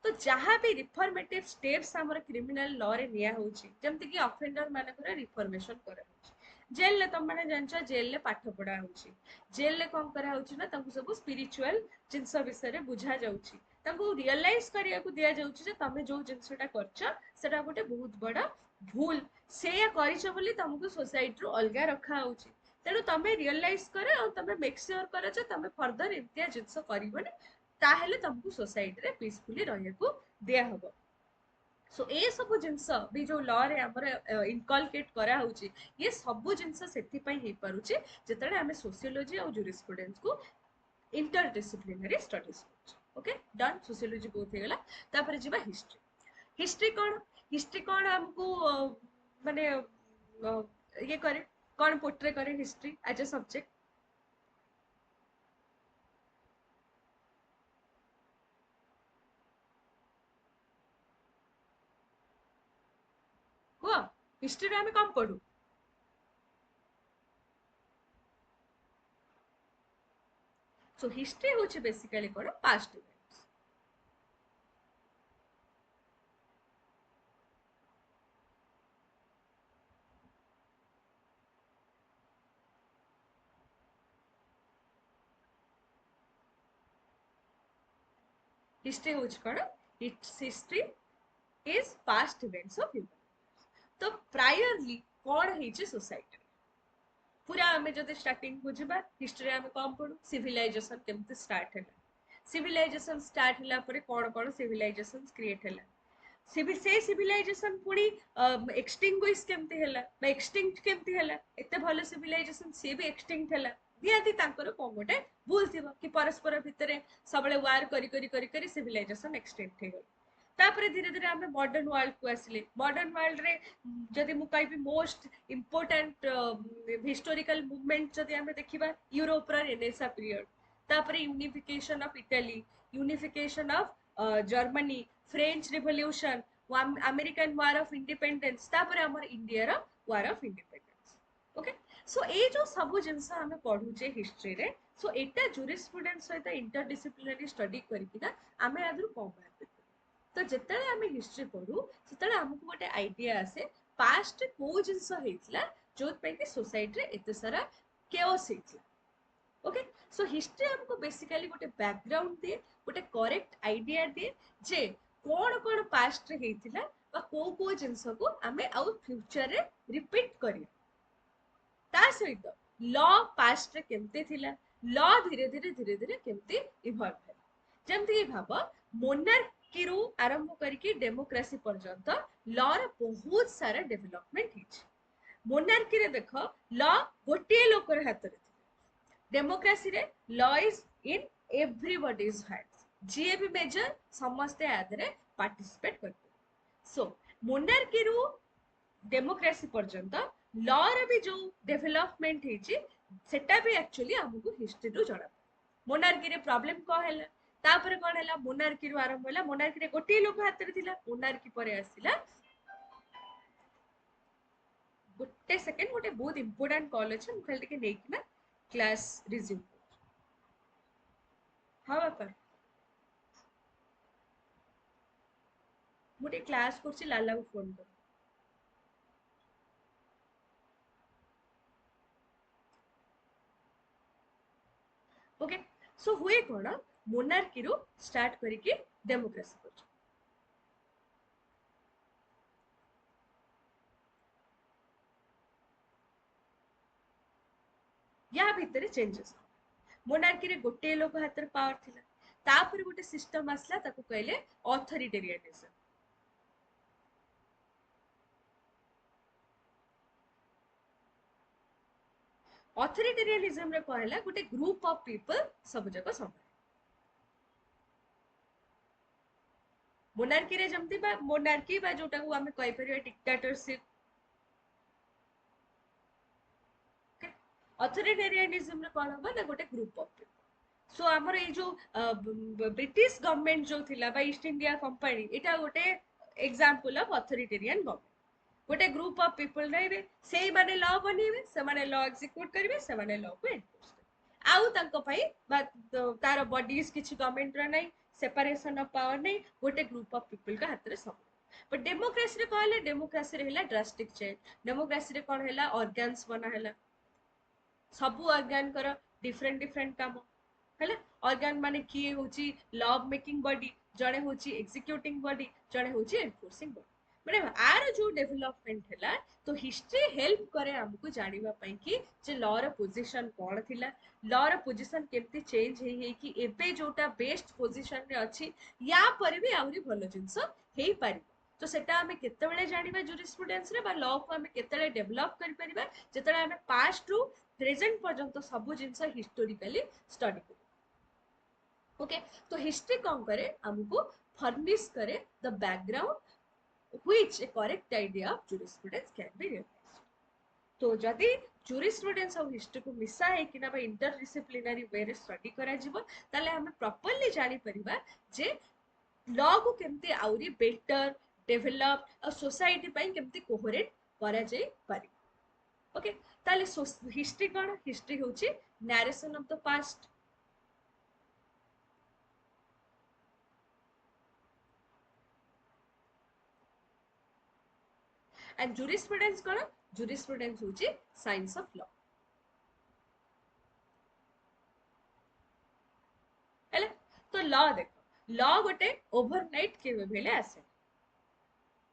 तो जहाँ भी रिफॉर्मेटिव स्टेप्स हमर क्रिमिनल लॉ रे निया होची जेमति कि ऑफेंडर मानकर रिफॉर्मेशन करा होची जेल ले तुम माने जानछ जेल ले पाठ पढ़ा होची जेल ले कोन करा होची ना तांको सब स्पिरिचुअल जिंस विषय रे बुझा जाउची तांको रियलाइज करिया को दिया जाउची जे तमे जो जिंसटा करछ सेटा गोटे बहुत बड़ा भूल सेया करिछ बोली तुमको सोसाइटी रो अलगा रखा होची तेणु तमे रियलाइज करे और तमे मेक श्योर करे जे तमे फर्दर इम्तिया जिंस करिवनी ताहेले तुमको सोसाइटी रे पीसफुली रहया को दिया हबो सो ए सब जिंस भी जो लॉ रे हमर इनकलकेट करा होची ये सब जिंस सेति पई हे परुची जेतले हमें सोशियोलॉजी और ज्यूरिस्प्रुडेंस को interdisciplinary studies okay done sociology बहुत हेगला तापर जिबा हिस्ट्री हिस्ट्री कौन हमको माने ये करे कौन पोर्ट्रे करे हिस्ट्री एज ए सब्जेक्ट हुआ हिस्ट्री रे हमें कम पढ़ू सो हिस्ट्री होची बेसिकली कोन पास्ट इवेंट्स हिस्ट्री होची कोन it's history is past events of human तो प्रायरली कौन है सोसाइटी पूरा आम जब स्टार्टिंग को जा हिस्ट्री आम कम पढ़ू सिविलाइजेशन केमती स्टार्ट है सिविलाइजेशन स्टार्ट है कौन कौन सिविलाइजेशन क्रिएट है से सिविलाइजेशन पुणी एक्सटिंग्विश केमती है एक्सटिंक्ट केमती है एते भल सिविलाइजेशन सी भी एक्सटिंक्ट है निहाती तांकर कौन गोटे भूल थी कि परस्पर भितर सब वार करी सिविलाइजेशन एक्सटिंक्ट हो गला तापर धीरे धीरे आम मॉडर्न वर्ल्ड को आसिले मॉडर्न वर्ल्ड रे जदि मु कहबी मोस्ट इंपोर्टेंट हिस्टोरिकल मूवमेंट जदि आम देखिबा यूरोप रा रेनेसा पीरियड तापर unification of Italy unification of Germany French revolution American war of independence तापर हमर इंडिया रा war of independence okay so ए जो सब जिंस आम पढ़ुचे हिस्ट्री रे सो एटा जूरिस्प्रुडेंस सहित इंटरडिसिप्लिनरी स्टडी करकिना आमे आदरू कम बात तो जिते आम हिस्ट्री पढ़ू से आमको गोटे आइडिया आसे पास्ट को जिनस होता जो कि सोसाइटी रे एते सारा केओस होता ओके सो हिस्ट्री हमको बेसिकली गोटे बैकग्राउंड दिए गोटे करेक्ट आइडिया दिए जे कौन कौन पास्ट रे होता बा को जिनस को आम आउ फ्यूचर रे रिपीट करिया ता सहित लॉ पास्ट रे केमते थिला लॉ धीरे धीरे केमते इवॉल्व है जेमति कि भाबो मोनार्की रु आरंभ करके डेमोक्रेसी पर्यंत लॉ रे बहुत सारा डेवलपमेंट हिच मोनार्की रे देख लॉ गोटे लोकर हाथ रे डेमोक्रेसी रे law is in everybody's hands जे भी मेजर समस्ते आदरे पार्टिसिपेट करते सो मोनार्की रु डेमोक्रेसी पर्यंत लॉ रे भी जो डेवलपमेंट हिची सेटा भी एक्चुअली हमको हिस्ट्री रु जणा मोनार्की रे प्रॉब्लम को हैला तापर कौन है मोनार्की रु आरंभ होला मोनार्की रे गोटे लोक हाथ रे थिला मोनार्की परे आसिला गोटे सेकंड गोटे बहुत इंपोर्टेंट कॉल अछि हम खाली के नेकी ना क्लास रिज्यूम हां बापा मोटे क्लास करछि लाला को फोन कर ओके सो हुए कोन मोनार्की रु स्टार्ट करिके डेमोक्रेसी पर या भितर चेंजेस मोनार्की रे गोटे लोक हाथ रे पावर थिला तापर गोटे सिस्टम आसला ताको कहले ऑथोरिटेरियनिज्म ऑथोरिटेरियनिज्म रे कहला गोटे ग्रुप ऑफ पीपल सब जगह संभाल मोनार्की रे जमती बा मोनार्की बा जोटा को हमें कहि परियो डिक्टेटरशिप ऑथोरिटेरियनिज्म रे कोन होबा ना गोटे ग्रुप ऑफ पीपल सो हमर ए जो ब्रिटिश गवर्नमेंट जो थिला बा ईस्ट इंडिया कंपनी एटा गोटे एग्जांपल ऑफ ऑथोरिटेरियन गवर्नमेंट गोटे ग्रुप ऑफ पीपल रहिबे सेही माने लॉ बनेबे से माने लॉ एग्जीक्यूट करिवे से माने लॉ को एनफोर्स आउ तांको पई बा तार बॉडीज किछि गवर्नमेंट रा नै सेपरेशन ऑफ पावर नै गोटे ग्रुप ऑफ पीपल का हाथ रे सब बट डेमोक्रेसी रे कहले डेमोक्रेसी रे हैला ड्रास्टिक चेंज डेमोक्रेसी रे कोन हैला ऑर्गन्स बना हैला सबु ऑर्गन कर डिफरेंट डिफरेंट काम हैला ऑर्गन माने किए होची लॉ मेकिंग बॉडी जणे होची एग्जीक्यूटिंग बॉडी जणे होची एनफोर्सिंग बॉडी माने आर जो डेवलपमेंट हैला तो हिस्ट्री हेल्प करे हमको जानिबा पई कि जे लॉ रो पोजीशन कोन थिला लॉ रो पोजीशन केमती चेंज हे कि एबे जोटा बेस्ट पोजीशन रे अछि या पर भी आउरी भलो जिंस हेई पारि तो सेटा हमें केतेबेले जानिबा जूरिस्प्रुडेंस रे बा लॉ को हमें केतेबेले डेवलप करि परिबा जेतेबेले हमें पास्ट रु प्रेजेंट पर्यंत सब जिंस हिस्टोरिकली स्टडी करू ओके तो हिस्ट्री कौन करे हमको फर्निश करे the background which a correct idea of jurisprudence can be realised तो जदि jurisprudence और हिस्ट्री को मिसा है कि ना इंटर डिसिप्लिनरी वे रे स्टडी करा जिवो ताले हम प्रॉपर्ली जानि परिबा जे लॉ को केमती आउरी बेटर डेवलप और सोसाइटी पई केमती कोहरेट करा जाई पारि ओके ताले हिस्ट्री कोन हिस्ट्री होची narration of the past and jurisprudence cone jurisprudence होची साइंस ऑफ लॉ हेले तो लॉ देखो लॉ गोटे ओवरनाइट केबे भेले आसे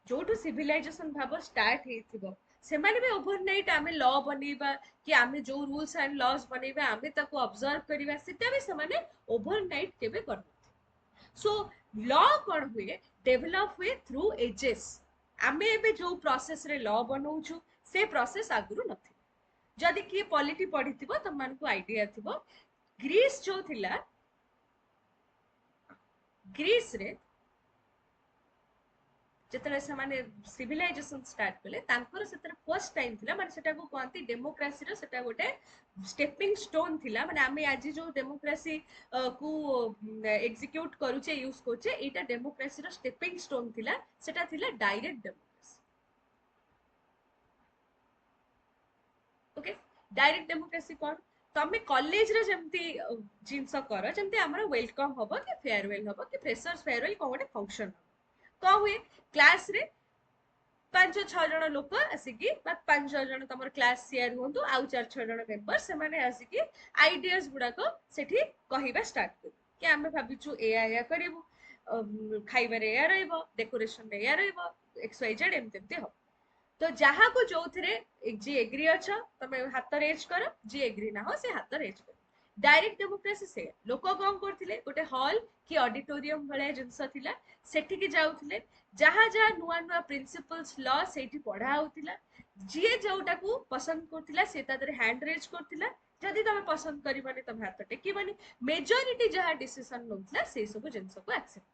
जोठू सिविलाइजेशन भाव स्टार्ट हेथिबो सेमाने भी ओवरनाइट आमे लॉ बनेबा कि आमे जो रूल्स एंड लॉज बनेबा आमे ताको ऑब्जर्व करिबा सेटा भी सेमाने ओवरनाइट केबे करनथि सो लॉ कोन हुए डेवलप हुए थ्रू एजेस आमे एबे जो प्रोसेस रे लॉ बनौछु से प्रोसेस आगुरु नथि जदि कि पॉलिटी पढ़िथिबो तमान को आईडिया थिबो ग्रीस जो थिला ग्रीस रे जेतले से माने सिविलाइजेशन स्टार्ट कले तांकर सेतर फर्स्ट टाइम थिला माने सेटा को कहंती डेमोक्रेसी रो सेटा गोटे स्टेपिंग स्टोन थिला माने आमे आज जो डेमोक्रेसी को एग्जीक्यूट करूचे यूज करचे एटा डेमोक्रेसी रो स्टेपिंग स्टोन थिला सेटा थिला direct democracy okay direct democracy कोन तमे कॉलेज रे जेमती जिंस कर जेमती हमर वेलकम होबो कि फेयरवेल होबो कि फ्रेशर्स फेयरवेल को गोटे फंक्शन कौन हुए क्लास रे 5-6 जन लोक आसिकी 5 जन तमर क्लास शेयर होंतु आउ 4-6 जन मेंबर से माने आसिकी आइडियाज गुडा को सेठी कहिबा स्टार्ट कर कि आमे भाबिचु एया करिवु खाइबारे एया रहइबो डेकोरेशन रे एया रहइबो एक्स वाई जेड एमते हो तो जहाँ को जो थे जी एग्री अच्छा तमे हाथ रेज कर जी एग्री ना हो से हाथ रेज कर डायरेक्ट डेमोक्रेसी से लोक कौन करथिले गोटे हॉल कि ऑडिटोरियम भले जिंस थिला सेठी की जाउथिले जहाँ जहाँ नुआ नुआ प्रिंसिपल्स लॉ सेठी पढ़ा होतिला जी जोटा को पसंद करथिला से तादरे हैंड रेज करथिला जदि तमे पसंद करिबानी तमे हाथ टेकिबानी मेजॉरिटी जहाँ डिसीजन नउथिला से सब जिंस को एक्सेप्ट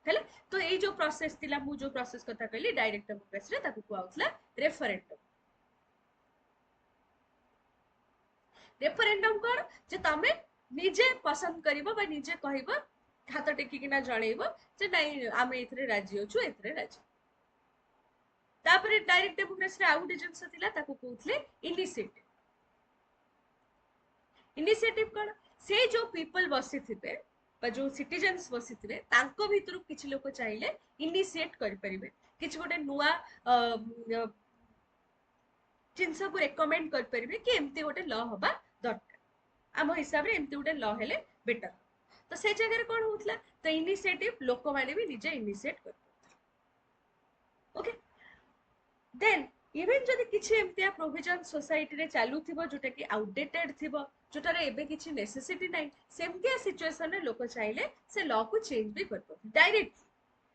हेले तो ये जो प्रोसेस थिला मु जो प्रोसेस कथा कहली डायरेक्ट डेमोक्रेसी रे ताकू कुआउतला रेफरेंडम रेफरेंडम कोन जे तमे निजे पसंद करिवो बा निजे कहिवो हाथ टेकी किना जणैबो जे नै आमे एथरे राजी होछु एथरे राजी तापरे डायरेक्ट डेमोक्रेसी रे आउट एजेंस थिला ताकू कहउतले इनिशिएटिव इनिशिएटिव कोन से जो पीपल बसी थिबे जो सिटीजन्स बसी थे तांको भितरु किछि लोक चाहिले इनिशिएट करि परिबे किछि गोटे नुआ जिनस को रेकमेंड कर परिबे कि एमती गोटे लॉ होबा दरकार आम हिसाब रे एमती गोटे लॉ हेले बेटर तो से जगह रे कोन होतला तो इनिशिएटिव लोक माने भी निजे इनिशिएट कर ओके देन इवन जदि किछि एमतिया प्रोविजन सोसाइटी रे चालू थिबो जोटा कि आउटडेटेड थिबो जोटारे एबे किछि नेसेसिटी नै सेमतिया सिचुएशन रे लोक चाहिले से लॉ को चेंज भी करबो डायरेक्ट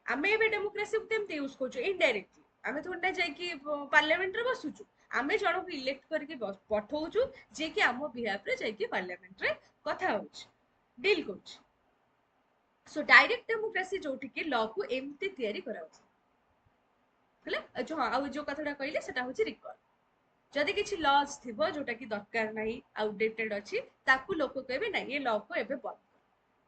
आमे एबे डेमोक्रेसी को तेमते यूज करछु इनडायरेक्टली आमे थोड़ा जाय कि पार्लियामेंट रे बसुछु आमे जण को इलेक्ट करके पठौछु जे कि आमो बिहाफ रे जाय कि पार्लियामेंट रे कथा होछ डील करछ सो डायरेक्ट डेमोक्रेसी जोठी कि लॉ को एमते तयारी कराउछ हेले जो आ जो कथाटा कहले सेटा होची रिकॉल जदि किछि लॉज थिबो जोटा कि दरकार नाही आउटडेटेड अछि ताकू लोक कहबे नै ये लॉ को एबे बंद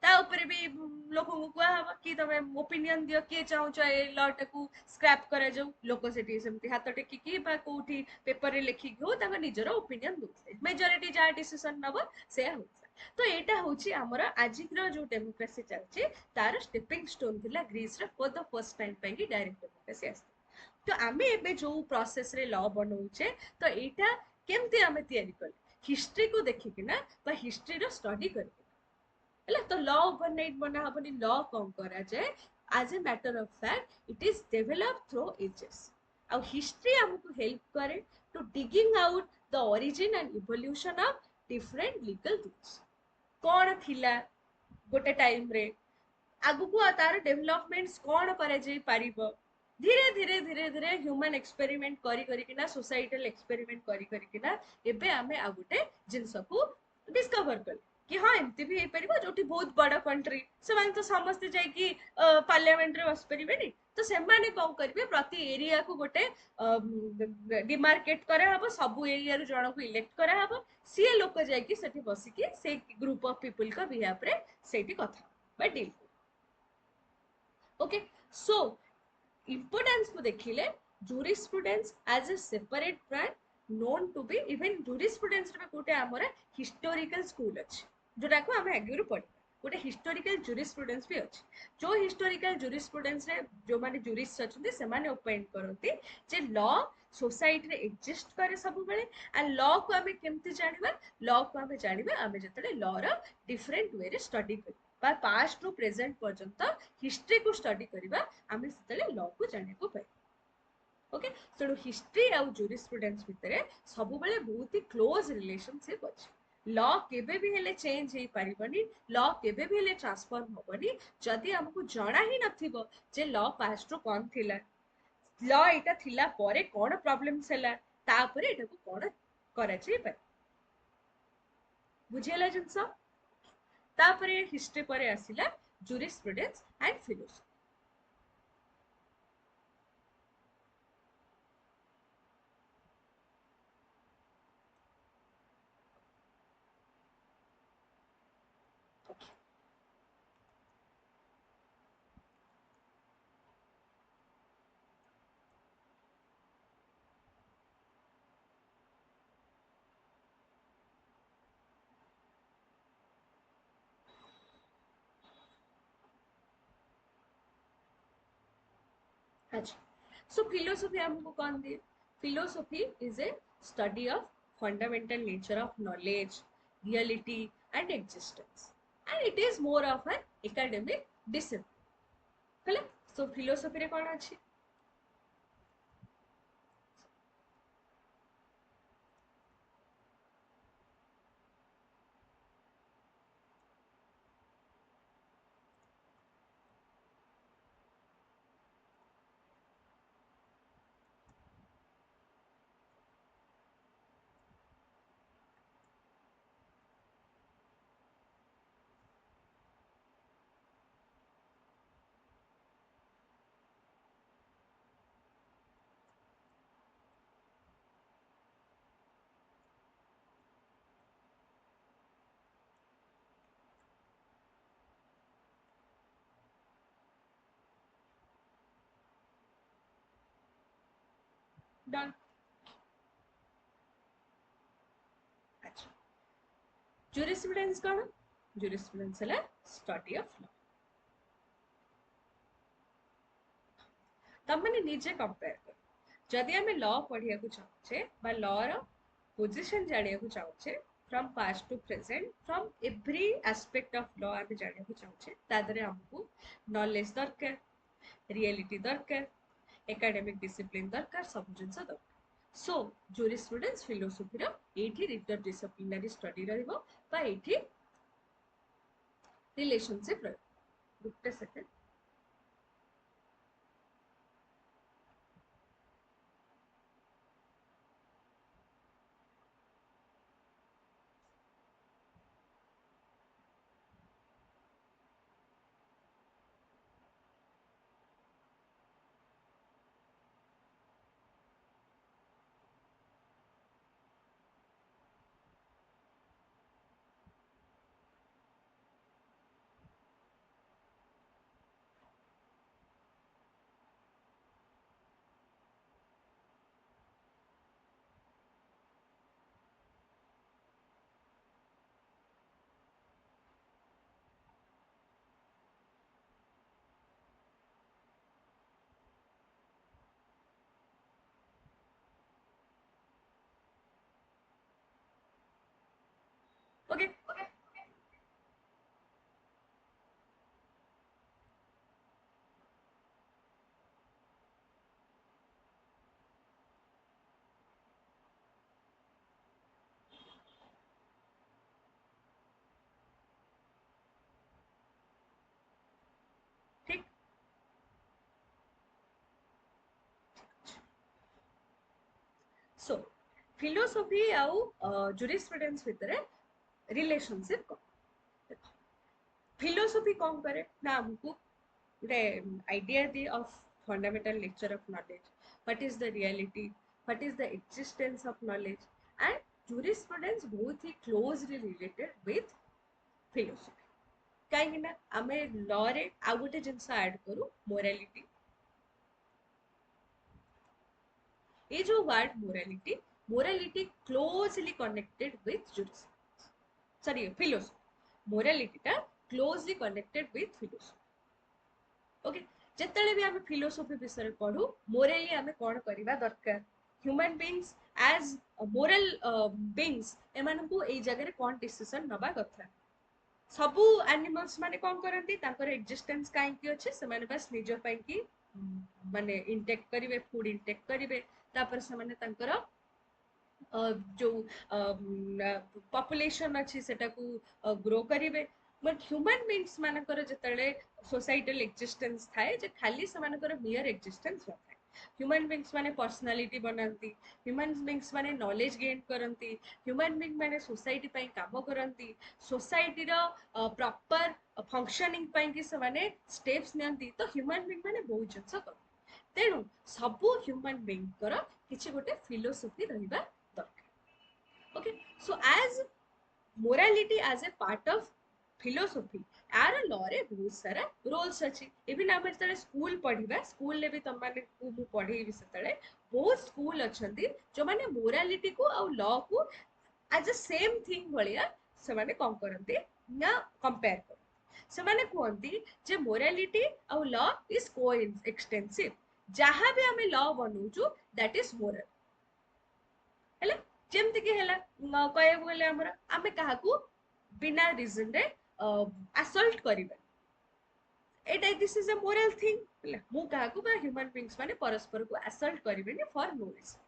ता ऊपर भी लोक को कुआ हबा कि तमे ओपिनियन दियो के चाहू छ ए लॉ टाकू स्क्रैप करा जाऊ लोक सेठी सेमती हाथ टेकी कि बा कोठी पेपर रे लिखि हो ताका निजर ओपिनियन दोथे मेजॉरिटी जा डिसीजन नबो से होता तो एटा होची हमर आजिकर जो डेमोक्रेसी चलची तार स्टेपिंग स्टोन थिला ग्रीस रे फॉर द फर्स्ट टाइम पे कि डायरेक्ट डेमोक्रेसी आस्ते तो आमे एबे जो प्रोसेस रे लॉ बनौचे तो एटा केमती आमे तयारी कर हिस्ट्री को देखि कि ना बा हिस्ट्री रो स्टडी कर हेला तो लॉ ओवरनाइट बना हबनी लॉ कौन करा जाए as a matter of fact it is develop through ages आ हिस्ट्री हमको हेल्प करे to digging out the origin and evolution of different legal rules कौन थिला गोटे टाइम रे आगु को तार डेवलपमेंट्स कौन करे जे पारिबो धीरे धीरे धीरे धीरे ह्यूमन एक्सपेरिमेंट करी करी किना सोसाइटल एक्सपेरिमेंट करी करी किना एबे आमे आ गोटे जिंस को डिस्कवर कर कि हाँ एमती भी ହେଇପାରିବ ଯୋଉଠି ବହୁତ ବଡ कंट्री ସେମାନେ ତ ସମସ୍ତେ ଯାଇକି ପାର୍ଲିଆମେଣ୍ଟ ରେ ବସି ପାରିବେନି ତ ସେମାନେ କଣ କରିବେ ପ୍ରତି ଏରିଆ କୁ ଗୋଟେ ଡିମାର୍କେଟ କରାହବ ସବୁ ଏରିଆରୁ ଜଣକୁ ଇଲେକ୍ଟ କରାହବ ସିଏ ଲୋକ ଯାଇକି ସେଠି ବସିକି ସେଇ ଗ୍ରୁପ ଅଫ ପିପୁଲଙ୍କ ବିହାଫ ରେ ସେଇଠି କଥା ବା ଡିଲ୍ ओके सो इम्पोर्टेंस को देखिले jurisprudence as a separate brand known to be even jurisprudence रे गोटे हमर historical school अछि जोटा को हम आगे पढ़ गोटे historical jurisprudence भी अछि जो historical jurisprudence रे जो माने jurists अछंती से माने ओपेन करंती जे लॉ सोसाइटी रे एग्जिस्ट करे सब बेले एंड लॉ को हमें केमती जानिबा लॉ को हमें जानिबा हमें जतले लॉ रो डिफरेंट वे रे स्टडी कर बा पास्ट रु प्रेजेंट पर्यंत हिस्ट्री को स्टडी करबा हमें सेतले लॉ को जाने को पाए ओके तेणु हिस्ट्री आउ जुरिस्प्रुडेंस भितर सब बेले बहुत ही क्लोज रिलेशनशिप अछि लॉ केबे भी हेले चेंज हे परिबनी लॉ केबे भी हेले ट्रांसफॉर्म होबनी जदि हमकु जाना ही नथिबो जे लॉ पास्ट रु कोन थिला लॉ एटा थिला परे कोन प्रॉब्लम्स हैला तापरे एटा को कोन करा छै पाए बुझियला जिंस तापरे हिस्ट्री परे आसिला जुरिस्प्रुडेंस एंड फिलोसफी अच्छा सो फिलोसफी हमको कौन दिए philosophy is a study of fundamental nature of knowledge reality and existence and it is more of an academic discipline हेले सो फिलोसफी रे कौन अछि डन अच्छा जुरिस्प्रुडेंस कौन जुरिस्प्रुडेंस है स्टडी ऑफ लॉ तब मैंने निजे कंपेयर कर जदि आम लॉ पढ़िया चाहूचे लॉ रो पोजिशन जानिया चाहूचे from past to present from every aspect of law आम जानिया चाहूचे तादरे हमको नॉलेज दरकार रियलिटी दरकार एकेडमिक डिसिप्लिन दरकार सब जिनस दरकार सो जुरिस्प्रुडेंस फिलोसफी रो एठी इंटरडिसिप्लिनरी स्टडी रहइबो बा एठी रिलेशनशिप रहइबो गुटे सेकंड ओके ठीक सो फिलोसफी आउ जुरिस्प्रुडेंस भितर रिलेशनशिप को फिलोसफी कौन करे ना हमको गोटे आइडिया दिए of fundamental nature of knowledge, what is the reality, what is the existence of knowledge, and jurisprudence बहुत ही क्लोजली रिलेटेड विथ फिलोसफी। कहीं आम लॉ रे आउ गोटे जिनस ऐड करू मोरालिटी। ये जो word morality, morality closely connected with jurisprudence, sorry philosophy, morality टा closely connected with philosophy. Okay, जिते भी आम फिलोसफी विषय पढ़ू मोराली आम कौन करवा दरकार, human beings as moral beings एमानकू ए जगह कौन डिसीजन नबा कथा। सबू एनिमल्स माने कौन करती एक्जिस्टेंस कहीं अच्छे से बस निज कि माने इंटेक करेंगे, फूड इंटेक करेंगे, तापर से माने तांकर जो पॉपुलेशन अच्छी सेटा को ग्रो करेंगे। बट ह्यूमन बीइंग्स मानकर जिते सोसाइटल एक्जिस्टेंस थाए जे खाली से मियर एक्जिस्टेंस न थाए। ह्यूमन बीइंग्स माने पर्सनालिटी बनाती, ह्यूमन बीइंग्स माने नॉलेज गेन करती, ह्यूमन बीइंग माने सोसाइटी पई काम करती, सोसाइटी रो प्रॉपर फंक्शनिंग पई कि से माने स्टेप्स नियंती। तो ह्यूमन बीइंग माने बहुत जिंस कर, तेणु सबू ह्यूमन बीइंग कर किछि गोटे फिलोसफी रहिबा दरकार। Okay, so as morality as a part of philosophy, यार लॉ रे बहुत सारा रूल्स अच्छी। इवन आम जो स्कूल पढ़ा, स्कूल भी तुम मैंने पढ़ेबी से बहुत स्कूल अच्छा जो मैंने मोरालिटी को आ लॉ को एज अ सेम थिंग भाया से कौन करते ना कंपेयर कर। से कहती जे मोरालिटी आ लॉ इज को एक्सटेंसिव, जहाँ भी आम लॉ बनाऊँ दैट इज मोरल है। जमती कि कह गले आम क्या बिना रिजन रे असल्ट करिबा, एटा this is a moral thing है। मु क्या ह्यूमन बीइंग्स माने परस्पर को असल्ट करेंगे फॉर नो रीजन,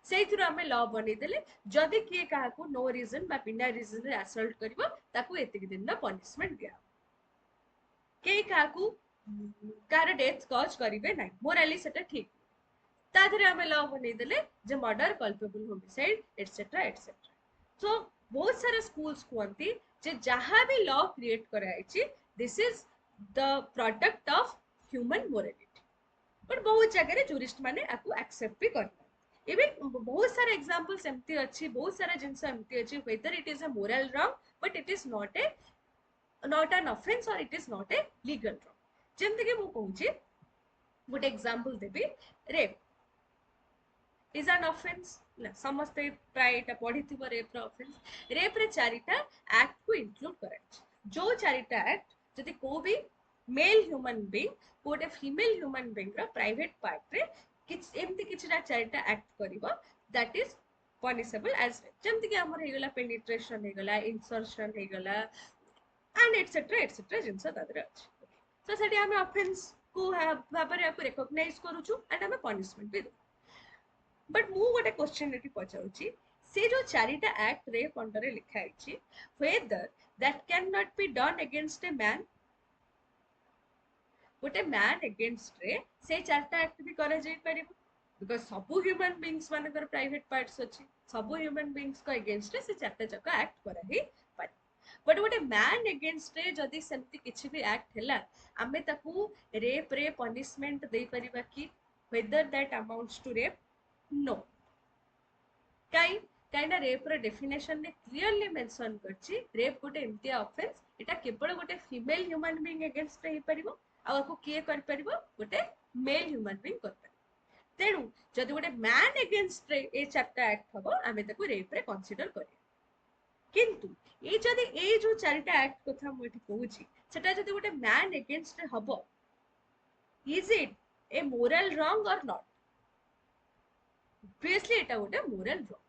से आम लॉ बनईदे जदि किए क्या नो रिजन बा बिना रिजन रे असल्ट करिवो ताकू एतिक दिन पनिशमेंट दिया, के क्या कार डेथ कज करेंगे ना, मोराली सेटा ठीक। ताधरे आम लॉ बनईदे जे murder, culpable homicide etcetera etcetera. So बहुत सारा स्कूल्स कहती जे जहाँ भी लॉ क्रिएट कराई this is the product of human morality. But बहुत जगह जूरिस्ट माने आपको एक्सेप्ट भी करना। इवन बहुत सारा एग्जांपल्स एमती अच्छी, बहुत सारा जिनस एमती अच्छी whether it is a moral wrong but it is not an offence or it is not a legal wrong. जमती कि मु कहूची गोटे example Devi, rape is an offence ना, समस्ते प्राय एटा पढ़िथिबो रेप रो ऑफेंस। रेप रे चारिटा एक्ट को इंक्लूड कराइछ, जो चारिटा एक्ट जदि को भी मेल ह्यूमन बीइंग गोटे फीमेल ह्यूमन बीइंग रो प्राइवेट पार्ट रे किछ एमती किछटा चारिटा एक्ट करिवो that is punishable as rape. जमती कि हमर हेगला पेनिट्रेशन हेगला, इंसर्शन हेगला एंड एटसेट्रा जिनस तादरे अछि। सो सेठी हम ऑफेंस को भाबरे आपको रिकॉग्नाइज करूछु एंड हम पनिशमेंट भी दो। बट मु गोटे क्वेश्चन एटी पचाउची, से जो चारिटा एक्ट रेप अंडर रे लिखा आइछि whether that cannot be done against a man, गोटे मैन अगेंस्ट रे से चारटा एक्ट भी करा जाई परिबो, बिकॉज़ सबु ह्यूमन बीइंग्स मानकर प्राइवेट पार्ट्स अछि, सबु ह्यूमन बीइंग्स को अगेंस्ट रे से चारटा जक एक्ट करा ही पारि। बट गोटे मैन अगेंस्ट रे जदी सेमती किछि भी एक्ट हैला, आमे ताकू रेप रे पनिशमेंट देई परिबा कि whether that amounts to rape? No. कहीं कहीं रेप रे डेफिनेशन ने क्लियरली मेंशन करछि रेप गोटे एमती ऑफेंस एटा केवल गोटे फीमेल ह्यूमन बीइंग अगेंस्ट रे ही परिबो, आको किए कर परिबो गोटे मेल ह्यूमन बीइंग कर परिबो। तेनु जदि गोटे मैन अगेंस्ट रे ए चारटा एक्ट हबो आमे ताको रेप रे कंसीडर करिया। किंतु ए जदि ए जो चारटा एक्ट कथा मु एठी कहूची सेटा जदि गोटे मैन अगेंस्ट रे हबो, is it A moral wrong और नॉट? ऑब्वियसली एटा गोटे मोरल रॉन्ग।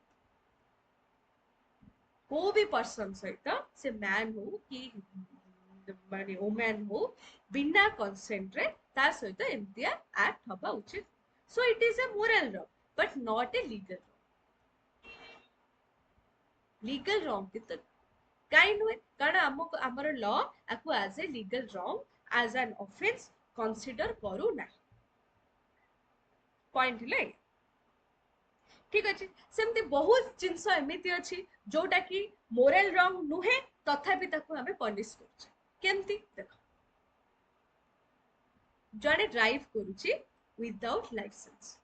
को भी पर्सन सहित से मैन हो कि माने वुमेन हो बिना कंसेंट रे ता सहित एमतिया एक्ट हबा उचित। So it is a moral wrong but not a legal wrong. Legal wrong कित काई नुए, कारण हमर लॉ आकु as a legal wrong as an offence consider करू ना। पॉइंट ले ठीक अच्छे। सेमती बहुत जिनस एमती अच्छी जोटा कि मोरल रॉन्ग नुहे तथापि ताकू हमें पनिश कर। केमती देख जड़े ड्राइव करुची विदाउट लाइसेंस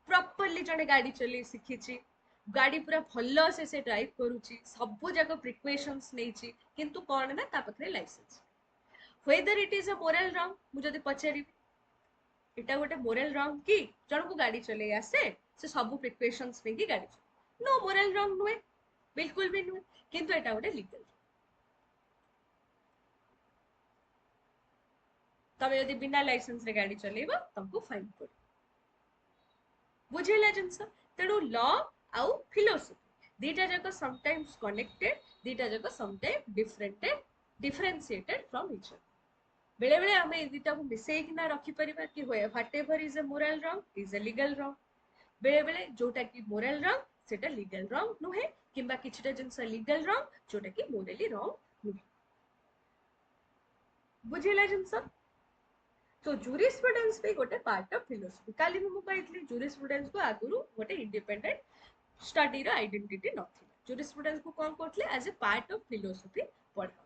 प्रॉपरली जड़े गाड़ी चले शिखी गाड़ी पूरा भल से ड्राइव करुची सब जाक प्रिकॉशंस नहीं किंतु कौन ना ता पाखरे licence whether it is a moral wrong मुझे पचारि एटा गोटे मोरल रंग कि जन को गाड़ी चले आसे से सब प्रिकॉशंस नहीं गाड़ी नो मोरल रंग नुहे बिल्कुल भी नुहे किंतु एटा गोटे लीगल तबे यदि बिना लाइसेंस रे गाड़ी चलेबो तुमको फाइन पड़े बुझेला जिंस तेणु लॉ आउ फिलोसफी दीटा जाक समटाइम्स कनेक्टेड दीटा जाक sometime differentiated from each other बेले बेले आम दुटा को मिसेकिना रखिपर कि what ever is a morale रंग इज ए लीगल रंग बेले बेले जोटा कि मोराल रंग सेटा लीगल रंग नुहे किंबा किछटा जिंस लीगल रंग जोटा कि मोरली रंग नुहे बुझेला जिंस तो जूरिस्प्रुडेंस भी गोटे पार्ट ऑफ फिलोसफी काली मु कहतली जूरिस्प्रुडेंस को आगुरु गोटे इंडिपेंडेंट स्टडी रो आइडेंटिटी नथिला जूरिस्प्रुडेंस को कोन करथले as a part of philosophy पढा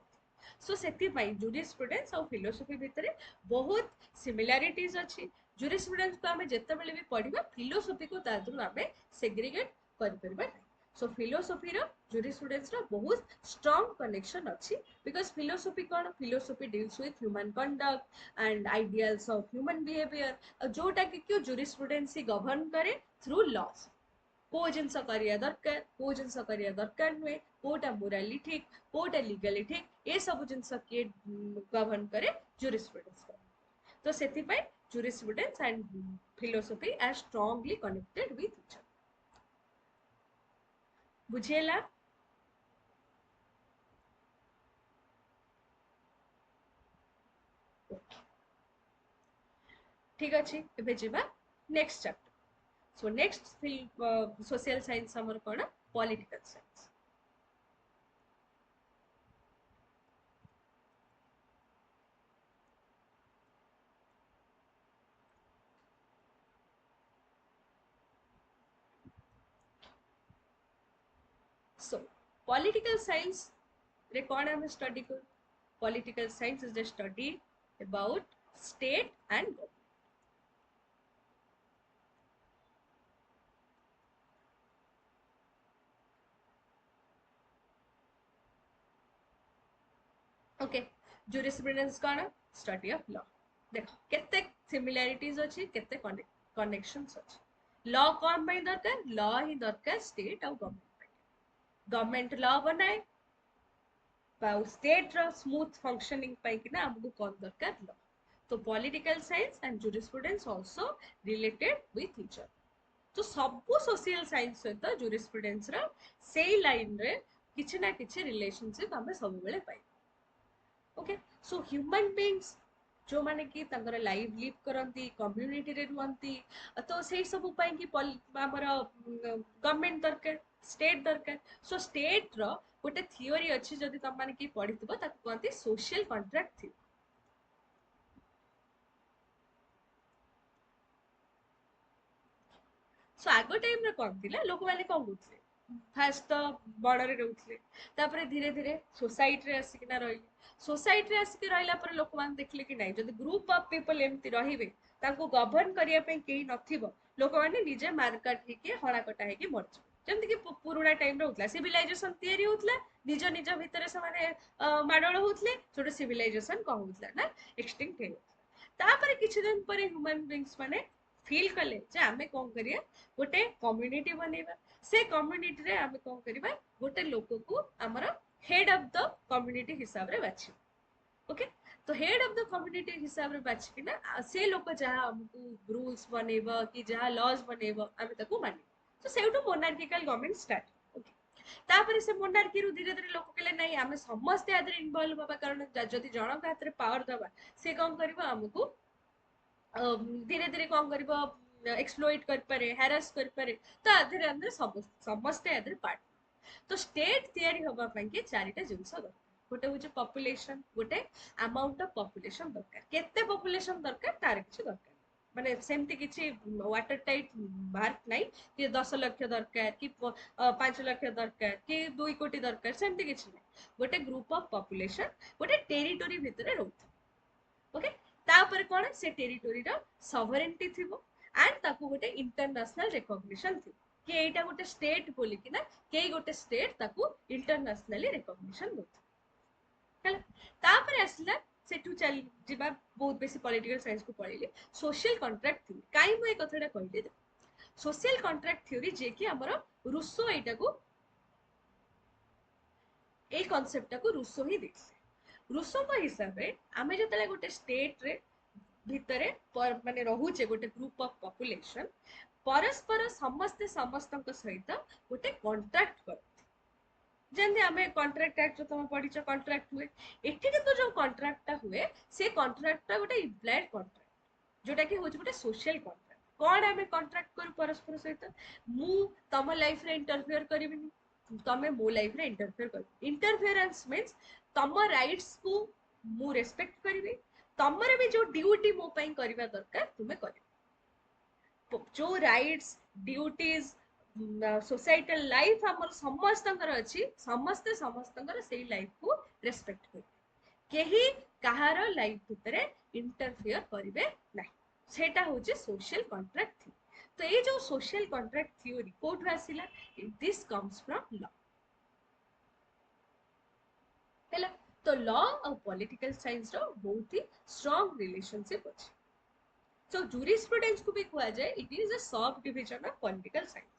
सो सेति पई जूरिस्प्रुडेंस और फिलोसफी भितरे बहुत सिमिलरिटीज अछि जूरिस्प्रुडेंस को हमें जत्ते बेले भी पढिबा फिलोसफी को तादरु हमें सेग्रीगेट कर परबा सो फिलोसफी रो जूरिस्प्रुडेंस रो बहुत स्ट्रांग कनेक्शन अछि because philosophy cone philosophy deals with human conduct and ideals of human behaviour जोटा कि क्यों जूरिस्प्रुडेंस ही गवर्न करे थ्रू लॉज को जिनस करिया दरकार को जिनस करिया दरकार नुहे कोटा मोराली ठीक कोटा लीगली ठीक ये सब जिनस किए गवर्न करे जूरिस्प्रुडेंस तो सेति पई jurisprudence and philosophy are strongly connected with each other बुझेला ठीक अछि एबे जेबा next chapter so next social science हमर कोन political science so political science रे कोन हम स्टडी कर political science is the study about state and government okay jurisprudence कोन स्टडी ऑफ लॉ देखो केते सिमिलरिटीज अछि केते कनेक्शंस अछि लॉ कोन पई दरकार लॉ ही दरकार स्टेट और गवर्नमेंट गवर्नमेंट लॉ बनाए स्टेट रो स्मूथ फंक्शनिंग पई कि ना हमको कोन दरकार लॉ तो political science and jurisprudence also related with each other तो सब सोशल साइंस सहित जूरिस्प्रुडेंस रो सेही लाइन रे किछि ना किछि रिलेशनशिप हमें सब बेले पाई ओके सो ह्यूमन बीइंग्स जो माने कि तंगर लाइव लिव करंती कम्युनिटी रे रुहंती तो सेही सब उपाय कि हमर गवर्नमेंट दरकार स्टेट दरकार सो स्टेट रो गोटे थियोरी अछि जदि तम माने कि पढितबो ताको कहंती सोशल कॉन्ट्रैक्ट थ्योरी सो आगो टाइम रे कोन थिला लोक माने कोन करथले फास्ट तो बड़रे रहउथले तापरे धीरे धीरे सोसाइटी रे आसिकिना रहिले सोसाइटी रे आसिक रहिला पर लोक मान देखले कि नाही जदि ग्रुप ऑफ पीपल एमती रहिबे ताको गवर्न करिया पे केही नथिबो लोक माने निजे मार्केट हे के हळा कटा हे के मरछ जेमति कि पुराना टाइम रे होतला सिविलाइजेशन तयारी होतला निज निज भितरे से माने माडळ होतले छोटे सिविलाइजेशन को होतला ना एक्सटिंक्ट हे तापरे किछि दिन पर ह्यूमन बीइंग्स माने फील कले जे आमे कोन करिया गोटे कम्युनिटी बनेबा से कम्युनिटी रे आमे कोन करबा गोटे लोक को हमर हेड ऑफ द कम्युनिटी हिसाब रे बाछि ओके तो हेड ऑफ द कम्युनिटी हिसाब रे बाछि कि ना से लोक जहा हमको रूल्स बनेबा कि जहा लॉज बनेबा आमे ताको मानि तो सेउटो मोनार्किकल गवर्नमेंट स्टार्ट ओके तापर से मोनार्की रु धीरे धीरे लोक केले नाही आमे समस्त आदर इन्वॉल्व होबा कारण जदि जनक हाथ रे पावर दबा से कोन करबा हमको धीरे धीरे कौन कर एक्सप्लोइट कर पारे हैरास कर पारे तो आधे अंदर समस्ते आधे पार्ट तो स्टेट तयारी होबा पई के चारिटा जिंस दरकार गोटे होचे पॉपुलेशन गोटे अमाउंट ऑफ पॉपुलेशन दरकार केते पॉपुलेशन दरकार तार किछ दरकार माने सेमती किसी वाटर टाइट मार्क नहीं कि 10 लाख दरकार कि 5 लाख दरकार कि 2 कोटी दरकार सेमती किसी नहीं गोटे ग्रुप ऑफ पॉपुलेशन गोटे टेरिटोरी भितर रहउथ ओके तापर कोन से टेरिटोरी रो सॉवरेनिटी थिबो एंड ताको गोटे इंटरनेशनल रिकॉग्निशन थी कि एटा गोटे स्टेट बोली कि ना केई गोटे स्टेट ताको इंटरनेशनली रिकॉग्निशन दोथ ହେଲା ତାପରେ ଆସିଲା ସେଠୁ ଚାଲି ଯିବା ବହୁତ ବେଶୀ ପଲିଟିକାଲ ସାଇନ୍ସ କୁ ପଳେଇଲି सोशल कॉन्ट्रैक्ट थ्योरी काई ମୁଁ ଏ କଥାଟା କହିଲି सोशल कॉन्ट्रैक्ट थ्योरी जे कि हमर रूसो एटाको ए कॉन्सेप्ट टाको रूसो ही देखले रूसो को हिसाब रे आमे जतले गोटे स्टेट रे भितरे माने रहुचे गोटे ग्रुप ऑफ पॉपुलेशन परस्पर समस्ते समस्तक सहित गोटे कॉन्ट्रैक्ट कर जैसे आम कॉन्ट्रैक्ट एक्ट तुम पढ़ी कॉन्ट्रैक्ट हुए एठी तो जो कॉन्ट्रैक्ट हुए से कॉन्ट्रैक्ट गोटे इम्प्लॉयड कॉन्ट्रैक्ट जोटा कि होची गोटे सोशल कॉन्ट्रैक्ट कौन आम कॉन्ट्रैक्ट करू परस्पर सहित मु तम लाइफ रे इंटरफेयर करिविनी तमे मो लाइफ रे इंटरफेयर कर इंटरफेरेंस मींस तम राइट्स को मु रेस्पेक्ट करिवि तमरे भी जो ड्यूटी मो पई करबा दरकार तुमे करिवि जो राइट्स ड्यूटीज सोसाइटल लाइफ आम समस्त अच्छी समस्ते समस्त से लाइफ को रेस्पेक्ट कर केही कहार लाइफ भितर इंटरफियर करेंगे ना सेटा होचे सोशल कॉन्ट्रैक्ट थ्योरी तो ये जो सोशल कॉन्ट्रैक्ट थ्योरी कोठु आसिला दिस कम्स फ्रॉम लॉ हैला तो लॉ और पॉलिटिकल साइंस रो बहुत ही स्ट्रांग रिलेशनशिप अछि सो जूरिस्प्रूडेंस को भी कहा जाए it is a sub division of political science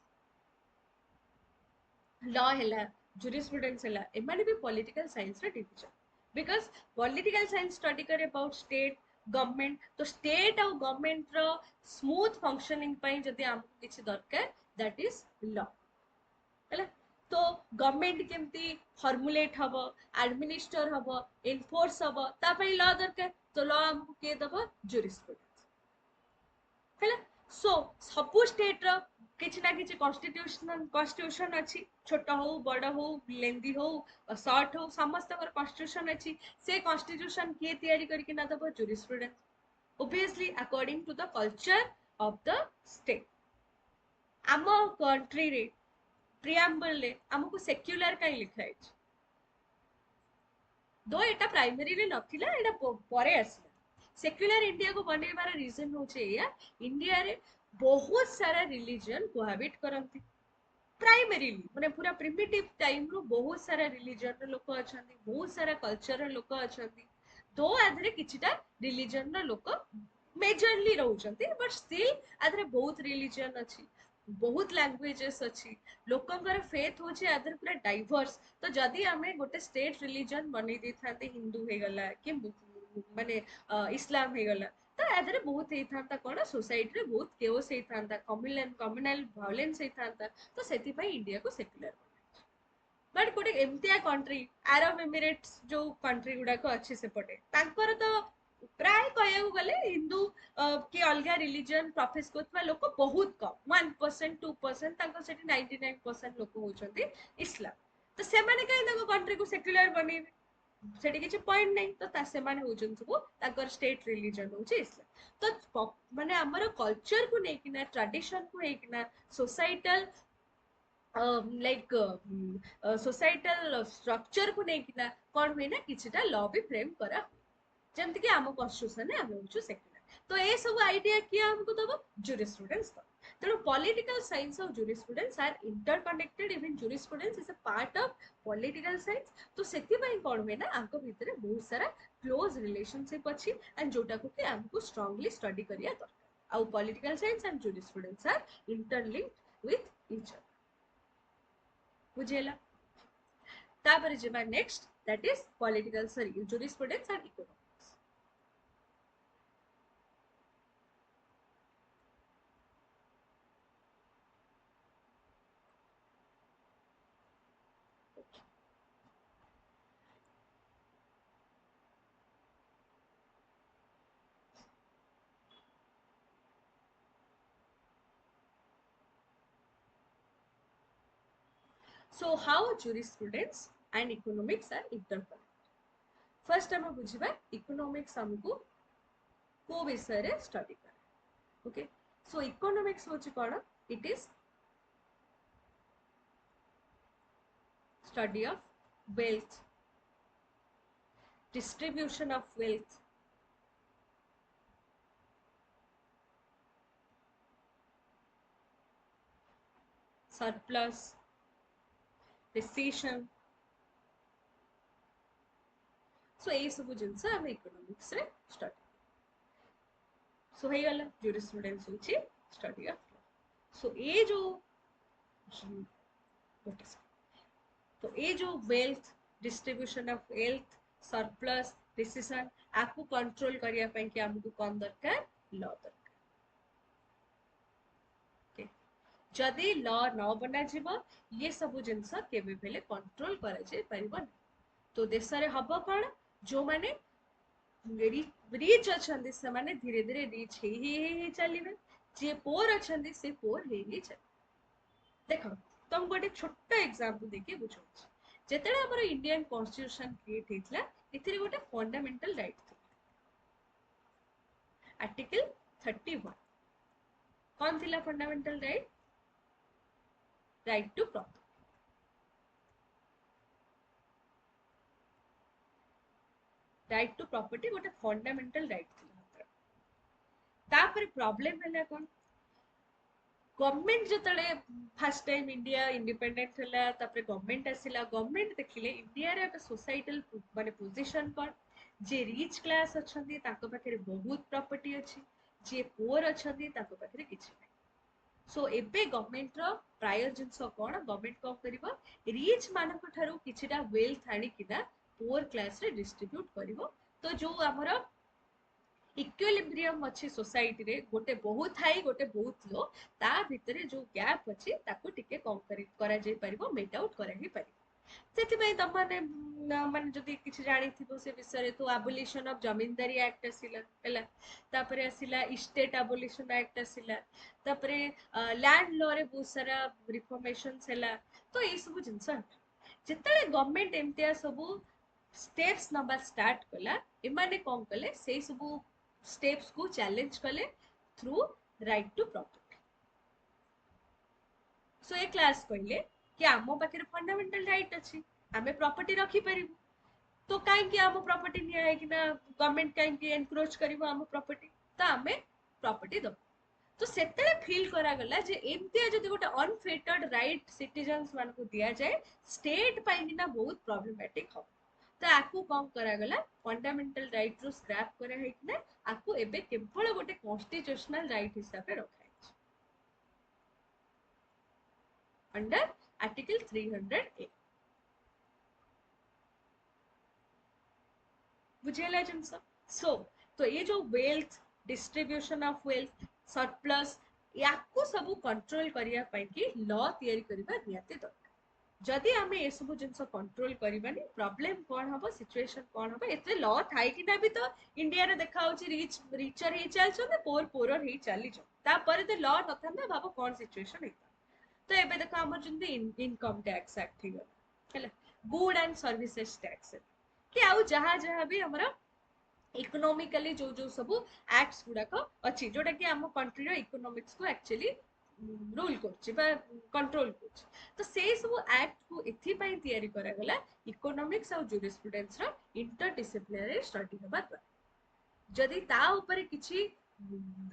law है जूरिस्प्रूडेंस है एमाने भी पॉलिटिकल साइंस रे division because political science study करे अबाउट स्टेट गवर्नमेंट तो स्टेट और गवर्नमेंट रो स्मूथ फंक्शनिंग पई जदी हमको किछि दरकार दैट इज लॉ हैला तो गवर्नमेंट केमती फॉर्मुलेट हबो एडमिनिस्टर हबो एनफोर्स हबो ता पई लॉ दरकार तो लॉ हमको के दबो जूरिस्प्रूडेंस हैला सो सबु स्टेट रो किछि ना किछि कॉन्स्टिट्यूशन अछि छोट हो बड़ हो लेंदी हो शॉर्ट हो समस्त कॉन्स्टिट्यूशन अछि से कॉन्स्टिट्यूशन के तैयारी करके ना दबो jurisprudence obviously according to the culture of the state आम कंट्री रे प्रियम्बल रे हमको सेक्युलर काई लिखा है दो एटा प्राइमरी रे नथिला एटा परे आसिला सेक्युलर इंडिया को बनेबार रीजन होचे या इंडिया रे बहुत सारा रिलीजन कोहाबिट करंती प्राइमरीली माने पूरा प्रिमिटिव टाइम रो बहुत सारा रिलीजन रो लोक अछंती बहुत सारा कल्चर रो लोक अछंती दो आधरे किछिटा रिलीजन रो लोक मेजरली रहउचंती बट स्टिल आधरे बहुत रिलीजन अछि बहुत लैंग्वेजेस अछि लोकंकर फेथ होचे आधरे पूरा डाइवर्स तो जदि हमें गोटे स्टेट रिलीजन बनै दै थाते हिंदू हे गला कि माने इस्लाम हे गला तो आधरे बहुत हे थांता कोन सोसाइटी रे बहुत केओस हे थांता कम्युनल वायलेंस हे थांता तो सेति पई इंडिया को सेक्युलर बट गोटे एमतिया कंट्री अरब एमिरेट्स जो कंट्री गुडा को अच्छे से पटे तांकर तो प्राय कहू गले हिंदू कि अलग रिलीजन प्रोफेस करथवा लोक बहुत कम 1% 2% तांकर सेठी 99% लोक होचंती इस्लाम तो से माने कहीं तांको कंट्री को सेक्युलर बनेबे सेठी किछि पॉइंट नहीं तो ता से माने होचन सब तांकर स्टेट रिलीजन होचे इस्लाम तो माने हमर कल्चर को नेकिना ट्रेडिशन को नेकिना सोसाइटल लाइक सोसाइटल स्ट्रक्चर को नेकिना कौन हुए ना किछिटा लॉ भी फ्रेम करा जेमति कि आम कॉन्स्टिट्यूशन रे हम होछु सेक्युलर तो ए सब आइडिया किया हमको दबो जूरिस्प्रूडेंस तो तेणु पॉलिटिकल साइंस और jurisprudence are interconnected even jurisprudence is a part of political science तो सेति पई कोन हुए ना आंको भितरे बहुत सारा क्लोज रिलेशनशिप अछि एंड जोटा को कि हमको स्ट्रांगली स्टडी करिया दरकार आउ political science and jurisprudence are interlinked with each other बुझेला तापर जेबा next that is political sorry jurisprudence and economics so how jurisprudence and economics are interconnected first हम बुझिबा इकोनॉमिक्स हमको को विषय रे स्टडी करे ओके सो इकोनॉमिक्स होची कोन it is study of wealth distribution of wealth surplus decision so ये सब जिनस आम इकोनॉमिक्स रे स्टडी सो हो गला ज्यूरिस्प्रुडेंस होची स्टडी ऑफ लॉ सो ये जो तो ये जो wealth distribution of wealth surplus decision आपको कंट्रोल करिया ପାଇଁ कि हमको कौन दरकार लॉ दरकार okay? जदि लॉ न बना जीवो ये सब जिनस केबे बेले कंट्रोल करा जाय परिबन तो देश रे हबो कोन जो माने रिच अछंदी से माने धीरे धीरे रिच ही चलिबे जे पोर अछंदी से पोर ही चल देखो तुम गोटे छोटा एग्जांपल देखि बुझो जेतेले हमर इंडियन कॉन्स्टिट्यूशन क्रिएट हेतला एथिरे गोटे फंडामेंटल राइट थी आर्टिकल 31 कौन थिला fundamental right right to property right to property गोटे फंडामेंटल राइट थिला तापर प्रॉब्लम हैला कोन गवर्नमेंट जतले फर्स्ट टाइम इंडिया इंडिपेंडेंट हला तापर गवर्नमेंट आसिला गवर्नमेंट देखिले इंडिया रे सोसाइटल माने पोजीशन कोन जे रिच क्लास अछंती ताको पाखरे बहुत प्रॉपर्टी अछि जे पुअर अछंती ताको पाखरे किछि नै सो एबे गवर्नमेंट रो प्रायर जिंस कोन गवर्नमेंट को करिवो रिच मानक थारू किछिटा वेल्थ आनी किना पुअर क्लास रे डिस्ट्रीब्यूट करिवो तो जो हमरो इक्विलिब्रियम अच्छी सोसाइटी रे गोटे बहुत हाई गोटे बहुत लो ता भितरे जो गैप अच्छी ताको टिके कम करा जाय परिबो मेट आउट करा ही परिबो सेति पय त माने जदी किछि जानि थिबो से विषय तो एबोलिशन ऑफ जमींदारी एक्ट आसिला हैला तापरे आसिला स्टेट एबोलिशन एक्ट आसिला तापरे लैंड लॉ रे बहुत सारा रिफॉर्मेशंस हैला तो ए सब जिंस जेतले गवर्नमेंट एमतिया सब स्टेप्स नबा स्टार्ट कला एमाने कौन कले से सब स्टेप्स को चैलेंज कले through right to property so a class कहले कि आम पाखे फंडामेंटल राइट अच्छी आम प्रॉपर्टी रखी परिबु तो कहीं आम प्रॉपर्टी निया है कि ना गवर्नमेंट कहीं एनक्रोच करिवो आम प्रॉपर्टी तो आम प्रॉपर्टी दब तो सेतले फील करा गला जे एमतिया जदी गोटे अनफिल्टर्ड राइट सिटीजन्स मान को दिया जाए स्टेट पाई ना बहुत प्रॉब्लमेटिक हो तो आकु कौन करा गला फंडामेंटल राइट रो स्क्रैप करा है कि ना आकु एबे केवल गोटे कॉन्स्टिट्यूशनल राइट हिसाब रे रखा है अंडर आर्टिकल 300A बुझेला जिनस सो तो ये जो wealth distribution of wealth surplus याकु सब कंट्रोल करिया पई कि लॉ तयारी करबा नियति दरकार जदि आमे ए सब जिंस कंट्रोल करबानी प्रॉब्लम कोन हबो सिचुएशन कोन हबो एते लॉ थाई कि ना भी तो इंडिया रे देखा होची रिच रिचर ही चल छन पोर पोरर ही चली छ ता पर तो लॉ न था ना बाबा कोन सिचुएशन हेता तो एबे देखा हमर जिंदे इनकम टैक्स एक्ट हिगला हैला गुड एंड सर्विसेज टैक्स कि आउ जहा जहा भी हमरा इकोनॉमिकली जो जो सब एक्ट्स गुडाक अच्छी जोटा कि आम कंट्री रो इकोनॉमिक्स को एक्चुअली रूल करछि बा कंट्रोल करछि तो से सब एक्ट को एथि पई तयारी करा गला इकोनॉमिक्स और ज्यूरिस्प्रुडेंस रो इंटरडिसिप्लिनरी स्टडी हेबा द्वारा जदि ता ऊपर किछि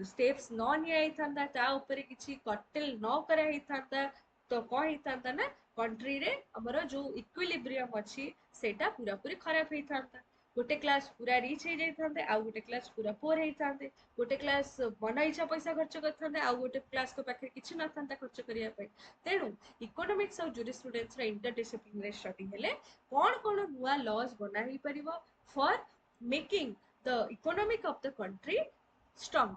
स्टेप्स न निया थांदा ता ऊपर किछि कटल न करा ही थांदा तो को ही थांदा ना कंट्री रे हमरो जो इक्विलिब्रियम अछि सेटा पूरा पूरी खराब ही थांदा गोटे क्लास पूरा रिच हो जाते आउ गोटे क्लास पूरा पोर होते गोटे क्लास मन इच्छा पैसा खर्च करते आउ गोटे क्लास को पाखे किसी न था खर्च करने तेणु इकोनॉमिक्स और ज्यूरिस्प्रुडेंस रो इंटरडिसिप्लिनरी स्टडी हेले कौन कौन नुआ लॉज बना ही परिबो for making the economic of the country strong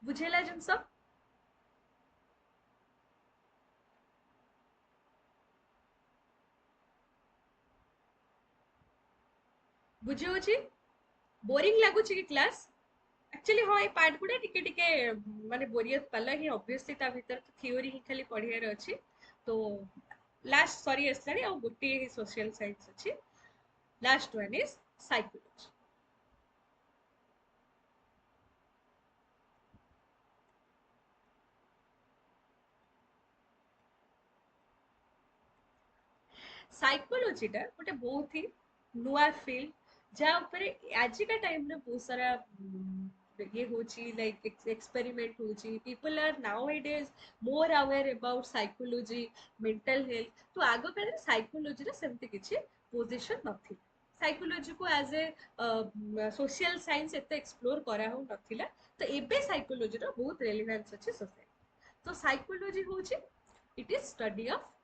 बुझेला जन सब बुझे होची बोरिंग लागु छी कि क्लास एक्चुअली हाँ ये पार्ट गुडा टिके टिके माने बोरियत पल्ला ही ऑब्वियसली ता भीतर थ्योरी ही खाली पढियार अछि तो लास्ट सॉरी असलानी और गोटे ही सोशल साइंस अछि लास्ट वन इज साइकोलॉजी साइकोलोजीटा गोटे बहुत ही नुआ फील्ड जहाँ ऊपर आजिका टाइम रे बहुत सारा ये होची लाइक एक्सपेरिमेंट होची people are nowadays more aware about psychology mental health तो आग काल साइकोलोजी रे सेमती किछि पोजीशन नथि साइकोलोजी को एज ए सोशल साइंस एते एक्सप्लोर करा हो नथिला तो एबे साइकोलोजी रो बहुत रेलेवेंस अछि सोसाइटी तो साइकोलोजी होची it is study of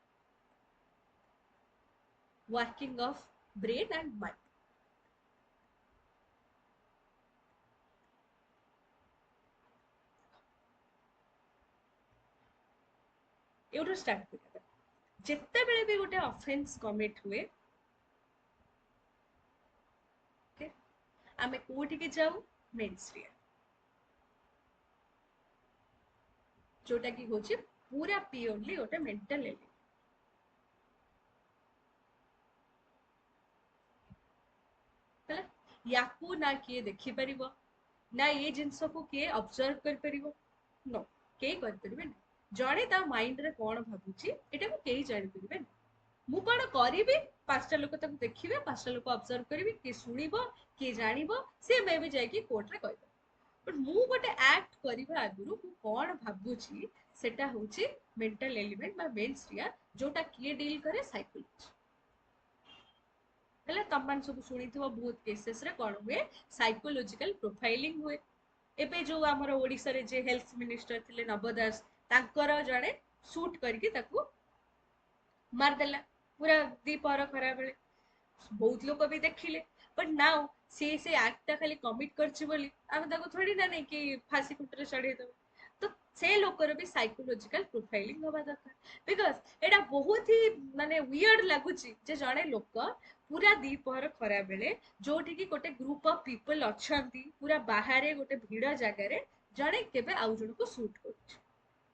working of brain and mind. एउटो स्टार्ट करिया जेते बेले भी गोटे ऑफेंस कमिट हुए ओके आमे कोठी के जाऊ मेंस्ट्रिया जोटा की होची पूरा प्योरली गोटे मेंटल एलिमेंट हला याकू ना किए देखि परिबो ना ये जिंस को किए ऑब्जर्व कर परिबो नो के कर परिबे जड़े ता माइंड रे कोन भाबुची एटा को केही जानि परिबे मु कोन करिबी पांचटा लोक तक देखिबे पांचटा लोक ऑब्जर्व करिबे के सुनिबो के जानिबो से मे भी जाय कि कोर्ट रे कहबो बट मु गोटे एक्ट करिबा आगुरु मु कोन भाबुची सेटा होची मेंटल एलिमेंट बा मेंस रिया जोटा किए डील करे साइकोलॉजी हेला तम मान सब सुनिथिबो बहुत केसेस रे कोन हुए साइकोलॉजिकल प्रोफाइलिंग हुए एबे जो हमर ओडिसा रे जे हेल्थ मिनिस्टर थिले नव दास तांकर जड़े शूट करके ताकू मार देला पूरा दीपहर खरा बेले बहुत लोग भी देखिले बट नाउ से एक्टा खाली कमिट करछि बोली हम ताको थोड़ी ना नहीं कि फांसी कुटरे चढ़े दो तो से लोकर भी साइकोलॉजिकल प्रोफाइलिंग होबा दरकार बिकॉज एटा बहुत ही माने वियर्ड लागुची जे जणे लोक पूरा दीपहर खरा बेले जोठी की गोटे ग्रुप ऑफ पीपल अछंती पूरा बाहर गोटे भीड़ जगह रे जणे केबे आउ जण को शूट करूछ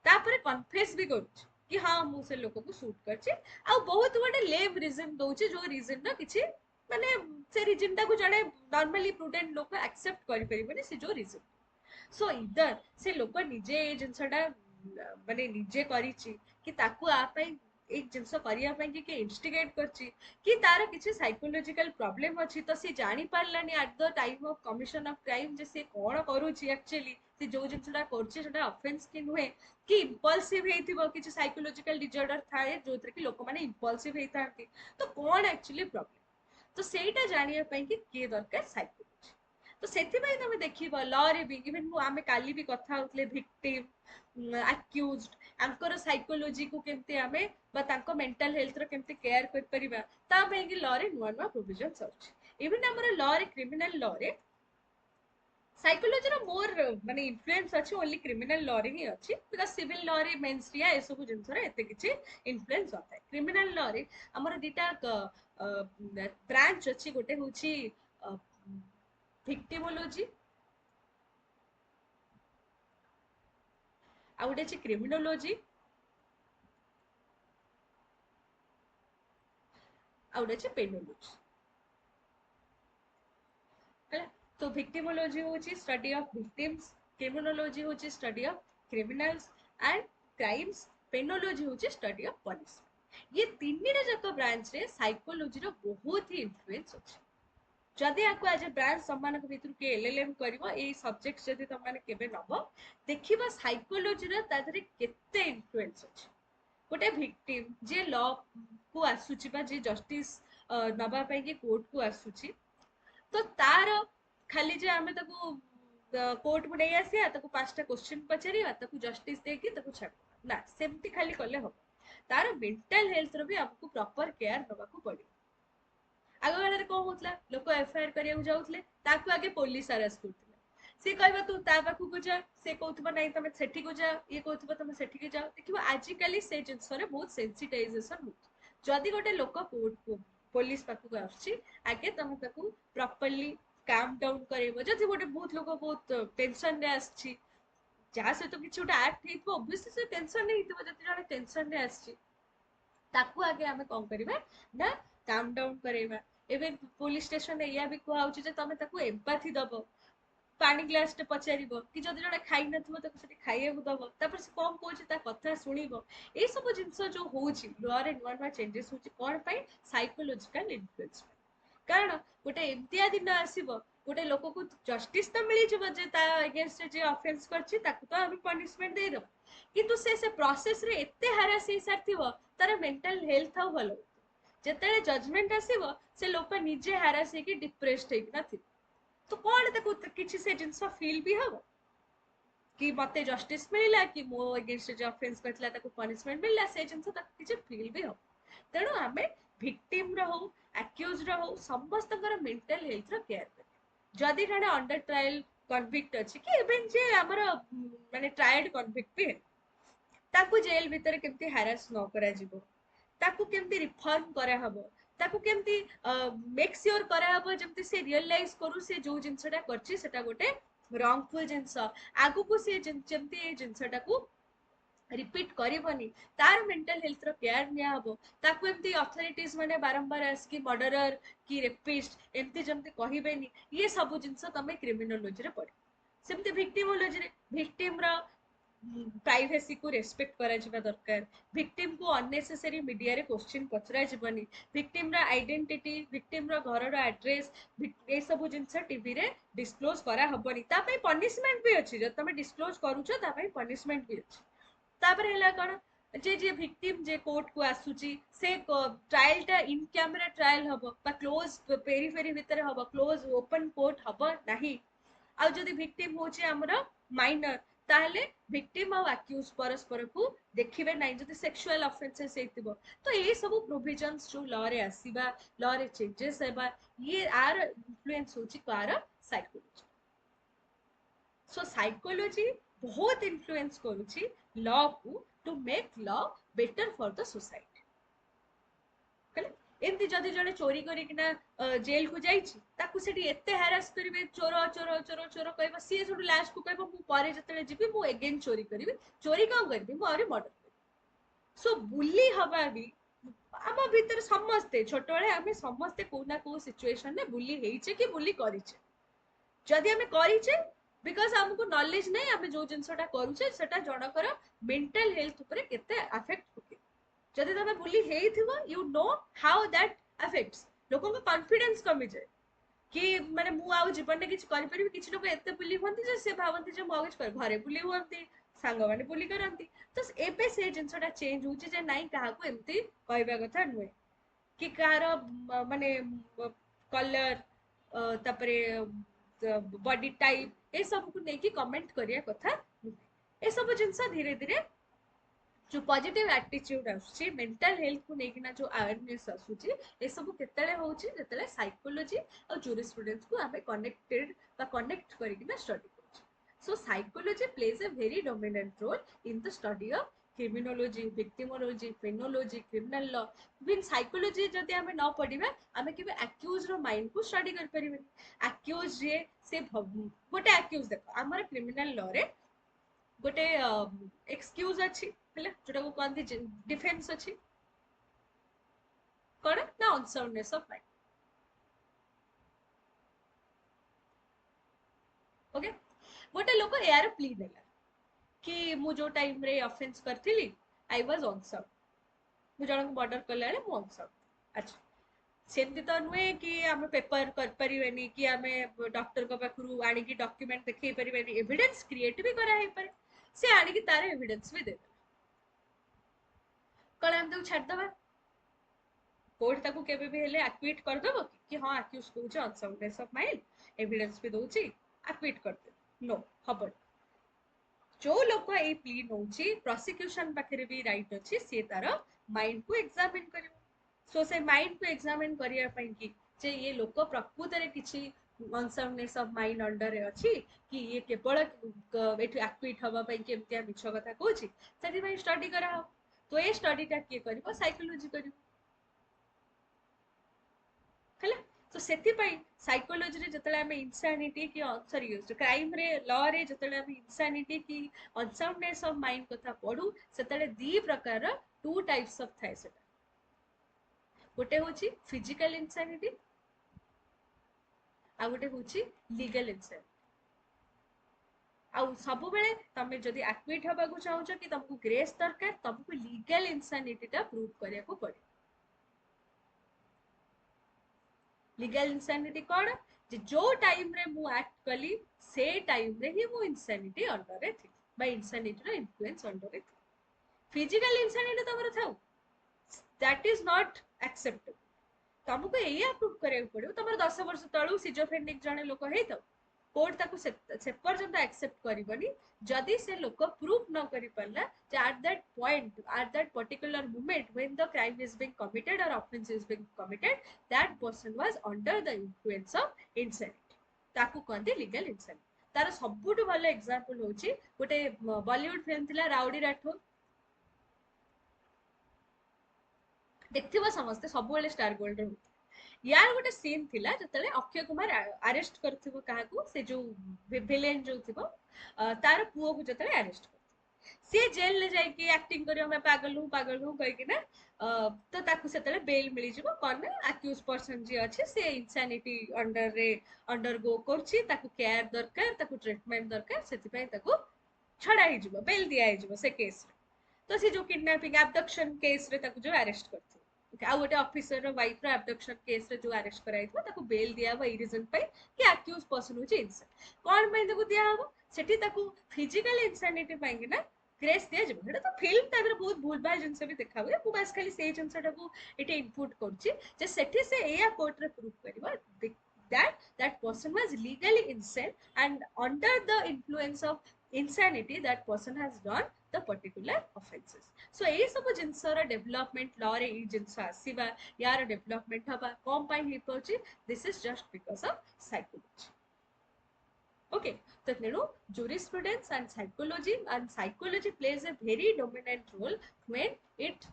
तापर कन्फेस भी करूछ कि हाँ मु से लोक को शूट करछि आ बहुत गोटे लेम रीजन दउछि जो रीजन ना किछि माने से रीजन टा को जणे नॉर्मली प्रूडेंट लोक एक्सेप्ट करि परिबनि से जो रीजन सो इधर से लोक निजे ए जिंसटा माने निजे करिछि कि ताकू आ पई एक जिंस करिया पई कि इंस्टिगेट करछि कि तार किछि साइकोलॉजिकल प्रॉब्लम अछि तो से जानि पारलानी at the time of commission of crime जे से कोन करूछि एक्चुअली से जो जिंसटा करछि सेटा ऑफेंस कि नुहे कि इम्पल्सिव हेतिबो किछि साइकोलॉजिकल डिसऑर्डर थाए जोथरे कि लोक माने इम्पल्सिव हेतांती तो कोन एक्चुअली प्रॉब्लम तो सेटा जानिया पई कि के दरकार साइकोलॉजी तो सेथिबाई तमे देखिबो लॉ रे भी इवन मु आमे काली भी कथा होतले विक्टिम अक्यूज्ड आंकर साइकोलॉजी को केमते आमे बा तांको मेंटल हेल्थ रो केमते केयर कर परिबा ता पे कि लॉ रे नुवा नुवा प्रोविजंस अछि इवन हमर लॉ रे क्रिमिनल लॉ रे साइकोलॉजी रो मोर माने इन्फ्लुएंस अछि ओनली क्रिमिनल लॉ रे ही अछि बिकॉज़ सिविल लॉ रे मेंस रिया ए सब जिंस रे एते किछि इन्फ्लुएंस होता है क्रिमिनल लॉ रे हमर दिटा ब्रांच अछि गोटे होछि victimology ଆଉ ଗୋଟେ ଅଛି କ୍ରିମିନୋଲୋଜି ଆଉ ଗୋଟେ ଅଛି ପେନୋଲୋଜି ହେଲା तो victimology होची study of victims criminology होची study of criminals and crimes penology होची study of punishment ये तीनटा जाक ब्रांच रे साइकोलॉजी रो बहुत ही इन्फ्लुएंस अछि जदि आपको आज ब्रांच सम्मान भितर के एलएलएम करिवो ए सब्जेक्ट जदि तुम माने केबे नबो देखिबा साइकोलॉजी रो तादरे केते इन्फ्लुएंस अछि गोटे विक्टिम जे लॉ को आसुची बा जे जस्टिस नबा पई के कोर्ट को आसुची तो तार खाली जे आमे ताको कोर्ट को नहीं आसिया ताको पांचटा क्वेश्चन पचारिया ताको जस्टिस देकी ताको छाड़ ना सेमती खाली कले हो तार मेंटल हेल्थ रो भी आपको प्रॉपर केयर नबा को पड़ी आग काल कौन होता लोक एफआईआर करिया जाऊले ताकू आगे पुलिस अरेस्ट करथिले से कहबा तू ता पाखु को जा से कहथबा नहीं तमे सेठी को जा ये कहथबा तमे सेठी के जाओ देखिबा आजि काली से जिंस रे बहुत सेंसिटाइजेशन हो जदि गोटे लोक कोर्ट को पुलिस पाखु को आछि आगे तमे ताकू प्रॉपर्ली काम डाउन करेबो जदि गोटे बहुत लोक बहुत टेंशन रे आछि जहाँ सहित किसी गोटे एक्ट हेइथबो ऑब्वियसली से टेंशन रे हेइथबो जदि जने टेंशन रे आछि ताकू आगे आमे कोन करिबा ना काम डाउन करेबा एबे पुलिस स्टेशन या भी कुआ होची जे तमे ताकू एम्पैथी दबो पानी ग्लास टे पचारिबो कि जदि जणे खाइ नथिबो ताको सेठी खाइବାକୁ दबो तापर से कौन कहूची ता कथा शुणिबो ए सब जिंस जो होची लॉ रे नुआ नुआ चेंजेस होची कोन पई साइकोलॉजिकल इन्फ्लुएंस कारण गोटे एमतिया दिन आसीबो गोटे लोक को जस्टिस तो मिली जबो जे ता अगेंस्ट जे ऑफेंस करची ताको तो हम पनिशमेंट दे दो किंतु से प्रोसेस रे एते हैरास हे सारथिबो तार मेंटल हेल्थ हो भलो जेतेले जजमेंट आसीबो से लोक निजे हैरास हे कि डिप्रेस्ड हे ना थी तो कौन ताको किसी से जिनस फील भी हम कि मते जस्टिस मिलला कि मो अगेंस्ट जे ऑफेंस करथिला ताको पनिशमेंट मिलला से जिनस ताको किसी फील भी हम तेणु आमे विक्टिम रो एक्यूज रो समस्त मेंटल हेल्थ रो केयर कर जदि जने अंडर ट्रायल कन्विक्ट अछि कि इवन जे हमर माने ट्रायड कन्विक्ट भी ताकू जेल भीतर केमती हैरास न करा जिवो ताकू केमती रिफॉर्म करा हबो ताकू केमती मेक श्योर करा हबो जेमती से रियलाइज करू से जो जिंसटा करची सेटा गोटे रॉन्गफुल जिंस आगु को से जेमती ए जिंसटा को रिपीट करबनी तार मेंटल हेल्थ रो केयर निया हबो ताकू एमती अथॉरिटीज माने बारंबार आसकी मर्डरर की रेपिस्ट एमती जेमती कहिबेनी ये सब जिंस तमे क्रिमिनोलॉजी रे पढ सेमती विक्टिमोलॉजी रे विक्टिम रो प्राइवेसी को रेस्पेक्ट करा जिबा दरकार विक्टिम को अननेसेसरी मीडिया रे क्वेश्चन पचरा जिबनी विक्टिम रो आइडेंटिटी विक्टिम रो घर रो एड्रेस ए सब जिंस टीवी रे डिस्क्लोज करा हबनी ता पई पनिशमेंट भी अछि जब तमे डिस्क्लोज करूछो ता पई पनिशमेंट भी अछि तापर हैला कोन जे जे विक्टिम जे कोर्ट को आसुची से ट्रायल टा इन कैमरा ट्रायल हबो बा क्लोज पेरीफेरी भीतर हबो क्लोज ओपन कोर्ट हबो नाही आ जदि विक्टिम होचे हमर माइनर ताहले विक्टिम और अक्यूज परस्पर को देखिबे नै जदि सेक्सुअल ऑफेंसेस हेतिबो तो ए सब प्रोविजंस जो लॉ रे आसीबा लॉ रे चेंजेस हेबा ये आर इन्फ्लुएंस होची कार साइकोलॉजी सो साइकोलॉजी बहुत इन्फ्लुएंस करूची लॉ को to make law better for the society कले एमती जदि जने चोरी करिकिना जेल को जाइछि ताकू सेठी एते हैरास करिवे चोर चोर चोर चोर कहबो सी सेठू लास्ट को कहबो मु पारे जतले जिबी मु अगेन चोरी करिवे चोरी कम करबी मु आरे मर्डर करबी सो बुली हबा भी आम भीतर समस्ते छोट बेले आमे समस्ते को ना को सिचुएशन रे बुली हेइछे कि बुली करिछे जदि आमे करिछे बिकॉज हमको नॉलेज नै आमे जो जिंसटा करूछे सेटा जनकर मेंटल हेल्थ ऊपर केते अफेक्ट होके जदि तमे बुली हेइथिबो you know how that affects लोकन कॉन्फिडेंस कमी जाए कि माने मु आउ जीवन में किछ करि परिबि किछ लोक एते बुली होंती जे से भावंती जे मो किछ कर घरे बुली होंती सांग माने बुली करंती तो एबे से जिंसटा चेंज होची जे नाही काहा को एमती कहबा कथा नुए कि कार माने कलर तापरे बॉडी टाइप ए सब को नेकी कमेंट करिया कथा ए सब जिंस धीरे धीरे जो पॉजिटिव एटीट्यूड आछी मेंटल हेल्थ को लेकिना जो अवेयरनेस आछुची ए सब केतले होची जेतले साइकोलॉजी और ज्यूरिस्प्रूडेंस को हमें कनेक्टेड बा कनेक्ट करिकिना स्टडी करछि so psychology plays a very dominant role in the study of criminology victimology penology criminal law even psychology जदि हमें न पढ़िबा हमें केबे एक्यूज रो माइंड को स्टडी कर परिबे एक्यूज जे से गोटे एक्यूज देखो हमर क्रिमिनल लॉ रे गोटे एक्सक्यूज अछि हेले जोटा को कहंती डिफेंस अछि कोन ना अनसाउंडनेस ऑफ माइंड ओके गोटे लोक यार प्ली देला कि मु जो टाइम रे ऑफेंस करथिली आई वाज अनसाउंड मु जण को मर्डर करला रे मु अनसाउंड अच्छा सेमती तो नुए कि आम पेपर कर परिबेनी कि आमे डॉक्टर को पाखरु आनी की डॉक्यूमेंट देखै परिबेनी एविडेंस क्रिएट भी करा है पारे से आनी की तार एविडेंस भी दे कल हम तो छाड़ दबा कोर्ट ताको केबे भी हेले एक्विट कर दबो कि हां एक्यूज कहूचे अनसाउंडनेस ऑफ माइंड एविडेंस भी दोची एक्विट कर दे नो हबन जो लोक ए प्ली नउची प्रोसिक्यूशन पाखरे भी राइट अछि से तार माइंड को एग्जामिन करिवो सो से माइंड को एग्जामिन करिया पई कि जे ये लोक प्रकृत रे किछि अनसाउंडनेस ऑफ माइंड अंडर रे अछि कि ये केवल एठु एक्विट हबा पई केमतिया मिछ कथा कहूची सेति पई स्टडी करा हो तो ये स्टडी टा के करिवो साइकोलॉजी करिवो ହେଲା तो सेति पई साइकोलॉजी रे जतले हमें इंसानिटी की सॉरी क्राइम रे लॉ रे जतले हमें इंसानिटी की अनसाउंडनेस ऑफ माइंड कथा पढू सेतले दी प्रकार टू टाइप्स ऑफ थाए सेटा गोटे होची फिजिकल इंसानिटी आ गोटे होची लीगल इंसानिटी आउ सब बेले तमे जदि एक्विट हबाकू चाहूछ कि तुमको ग्रेस दरकार तुमको लीगल इंसानिटी टा प्रूव करिया को पड़े लीगल इंसानिटी कौन जे जो टाइम रे मु एक्ट कली से टाइम रे ही मु इंसानिटी अंडर रे थी बा इंसानिटी रो इन्फ्लुएंस अंडर रे थी फिजिकल इंसानिटी तमरो though that is not acceptable तुमको एया प्रूव करिया को पड़ो तमरो 10 वर्ष तळु सिजोफ्रेनिक जने लोक हेई थाउ कोर्ट ताकू से पर्यंत एक्सेप्ट करबनी जदि से लोक प्रूफ न करि परला जे at that point at that particular moment when the crime is being committed or offence is being committed that person was under the influence of insanity ताकू कहते लीगल इंसेनिटी तार सबुठु भलो एग्जांपल होची गोटे बॉलीवुड फिल्म थिला राउडी राठौर देखथिबो समस्त सब बेले स्टार गोल्ड रे यार गोटे सीन थिला जतले अक्षय कुमार अरेस्ट करथिबो काहाकू से जो विलेन जो थिबो तार पुओ को जतले अरेस्ट कर से जेल ले जाई कि एक्टिंग करियो मैं पागल हूं कहि कि ना तो ताकू सेतले बेल मिली जिवो कोन अक्यूज पर्सन जी अछि से इंसानिटी अंडर रे अंडर गो करछि ताकू केयर दरकार ताकू ट्रीटमेंट दरकार सेति पय ताकू छडा ही जिवो बेल दिया ही जिवो से केस रे तो से जो किडनैपिंग एब्डक्शन केस रे ताकू जो अरेस्ट करथि आ गोटे ऑफिसर वाइफ रो एब्डक्शन केस रे जो अरेस्ट कराइथो ताकू बेल दिया बा ई रीजन पे कि अक्यूज पर्सन होची इंसान कोन पे ताकू दिया हबो सेठी ताकू फिजिकल इंसानिटी पे कि ना ग्रेस दिया जब हेटा तो फिल्म ताबरे बहुत भूल भाल जिनसे भी देखा हुए मु बस खाली सेही जिनसटा को एटे इनपुट करछि जे सेठी से एया कोर्ट रे प्रूफ करबा that person was legally insane and under the influence of insanity that person has done the particular offenses so ए सब जिनसर डेवलपमेंट लॉ रे ई जिनस आसीबा यार डेवलपमेंट हबा कम पाई हे पहुंची this is just because of psychology okay so तेणु jurisprudence and psychology plays a very dominant role when it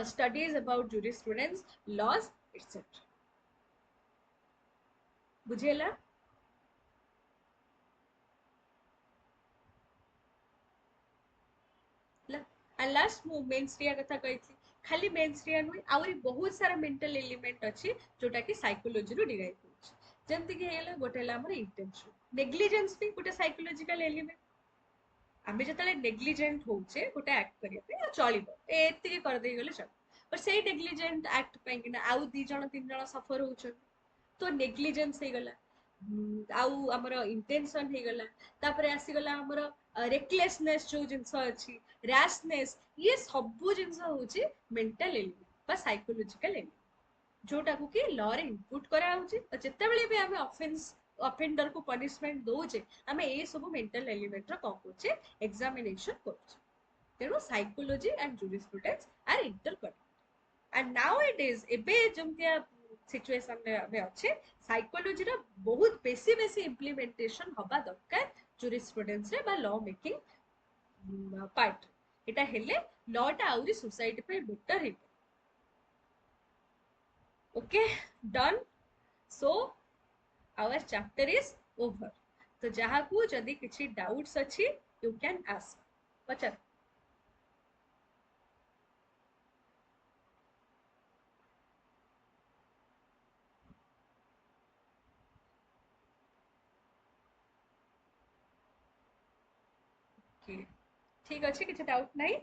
studies about jurisprudence laws etc बुझेला and last मु मेनस्ट्रिया कथा कहिथि खाली मेनस्ट्रिया नुई आउरी बहुत सारा मेंटल एलिमेंट अछि जोटा कि साइकोलॉजी रो डिराइव होछि जेंति कि हेला गोटेला हमर इंटेंशन नेग्लिजेंस भी गोटे साइकोलॉजिकल एलिमेंट आमे जतले नेग्लिजेंट होचे गोटे एक्ट करिया पे चलिबो एति के कर देई गेले चल पर सेही नेग्लिजेंट एक्ट पे कि ना आउ दी जण तीन जण सफर होछन तो नेग्लिजेंस हे गला आउ हमर इंटेंशन हे गला तापरे आसी गला हमर रेकलेसनेस जो जिंस अछि रैशनेस ये सब जिंस होची मेंटल एलिमेंट बा साइकोलॉजिकल एलिमेंट जोटा को कि लॉ रे इनपुट करा होची जत्ते बेले भी हमें ऑफेंस ऑफेंडर को पनिशमेंट दोचे हमें ए सब मेंटल एलिमेंट रो कोचे एग्जामिनेशन करछ तेरो psychology and jurisprudence are interconnected and now it is एबे जमतिया सिचुएशन में अच्छे साइकोलॉजी रो बहुत बेसी इंप्लीमेंटेशन हबा दरकार जुरिस्प्रूडेंस रे बा लॉ मेकिंग पार्ट एटा हेले लॉ टा आउरी सोसाइटी पे बेटर हे okay done so our chapter is over तो जहाँ को जदि किसी डाउट्स अच्छी यू कैन आस्क पचार ठीक अच्छे किसी डाउट नहीं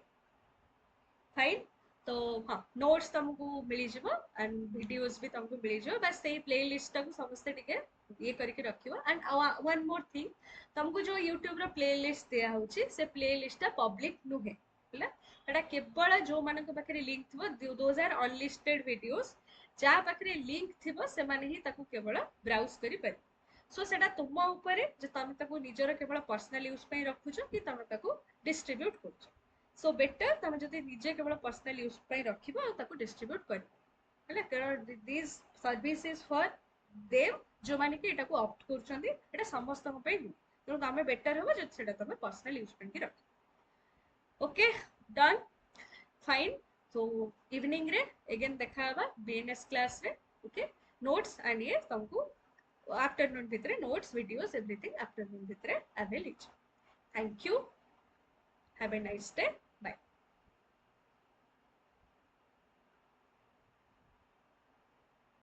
फाइन तो हाँ नोट्स तुमको मिली जिवो एंड वीडियोस भी तुमको मिली जिवो बस सेही प्लेलिस्ट को समस्त टिके ये करके रखियो एंड वन मोर थिंग तुमको जो YouTube रो प्लेलिस्ट दिया होची से प्लेलिस्ट टा पब्लिक नुहे हला एटा केवल जो मानक पाखरे लिंक थिबो दोज आर अनलिस्टेड वीडियोस जा पाखरे लिंक थिबो से माने ही ताको केवल ब्राउज करि पारि सो सेटा तुम ऊपर जे तुम ताको निजर केवल पर्सनल यूज पे रखुछो कि तुम ताको डिस्ट्रीब्यूट करछो सो बेटर तुम जदि निजे केवल पर्सनल यूज पे रखिबो आ ताको डिस्ट्रीब्यूट करिबो हला कारण this service is for them जो माने कि एटा को ऑप्ट करछंदी एटा समस्त पे नु तो तमे बेटर हो जे सेटा तमे पर्सनल यूज पे ओके डन फाइन तो इवनिंग रे अगेन देखा हबा बीएनएस क्लास रे ओके नोट्स एंड ये तुमको आफ्टरनून भितरे नोट्स वीडियोस एवरीथिंग आफ्टरनून भितरे available thank you have a nice day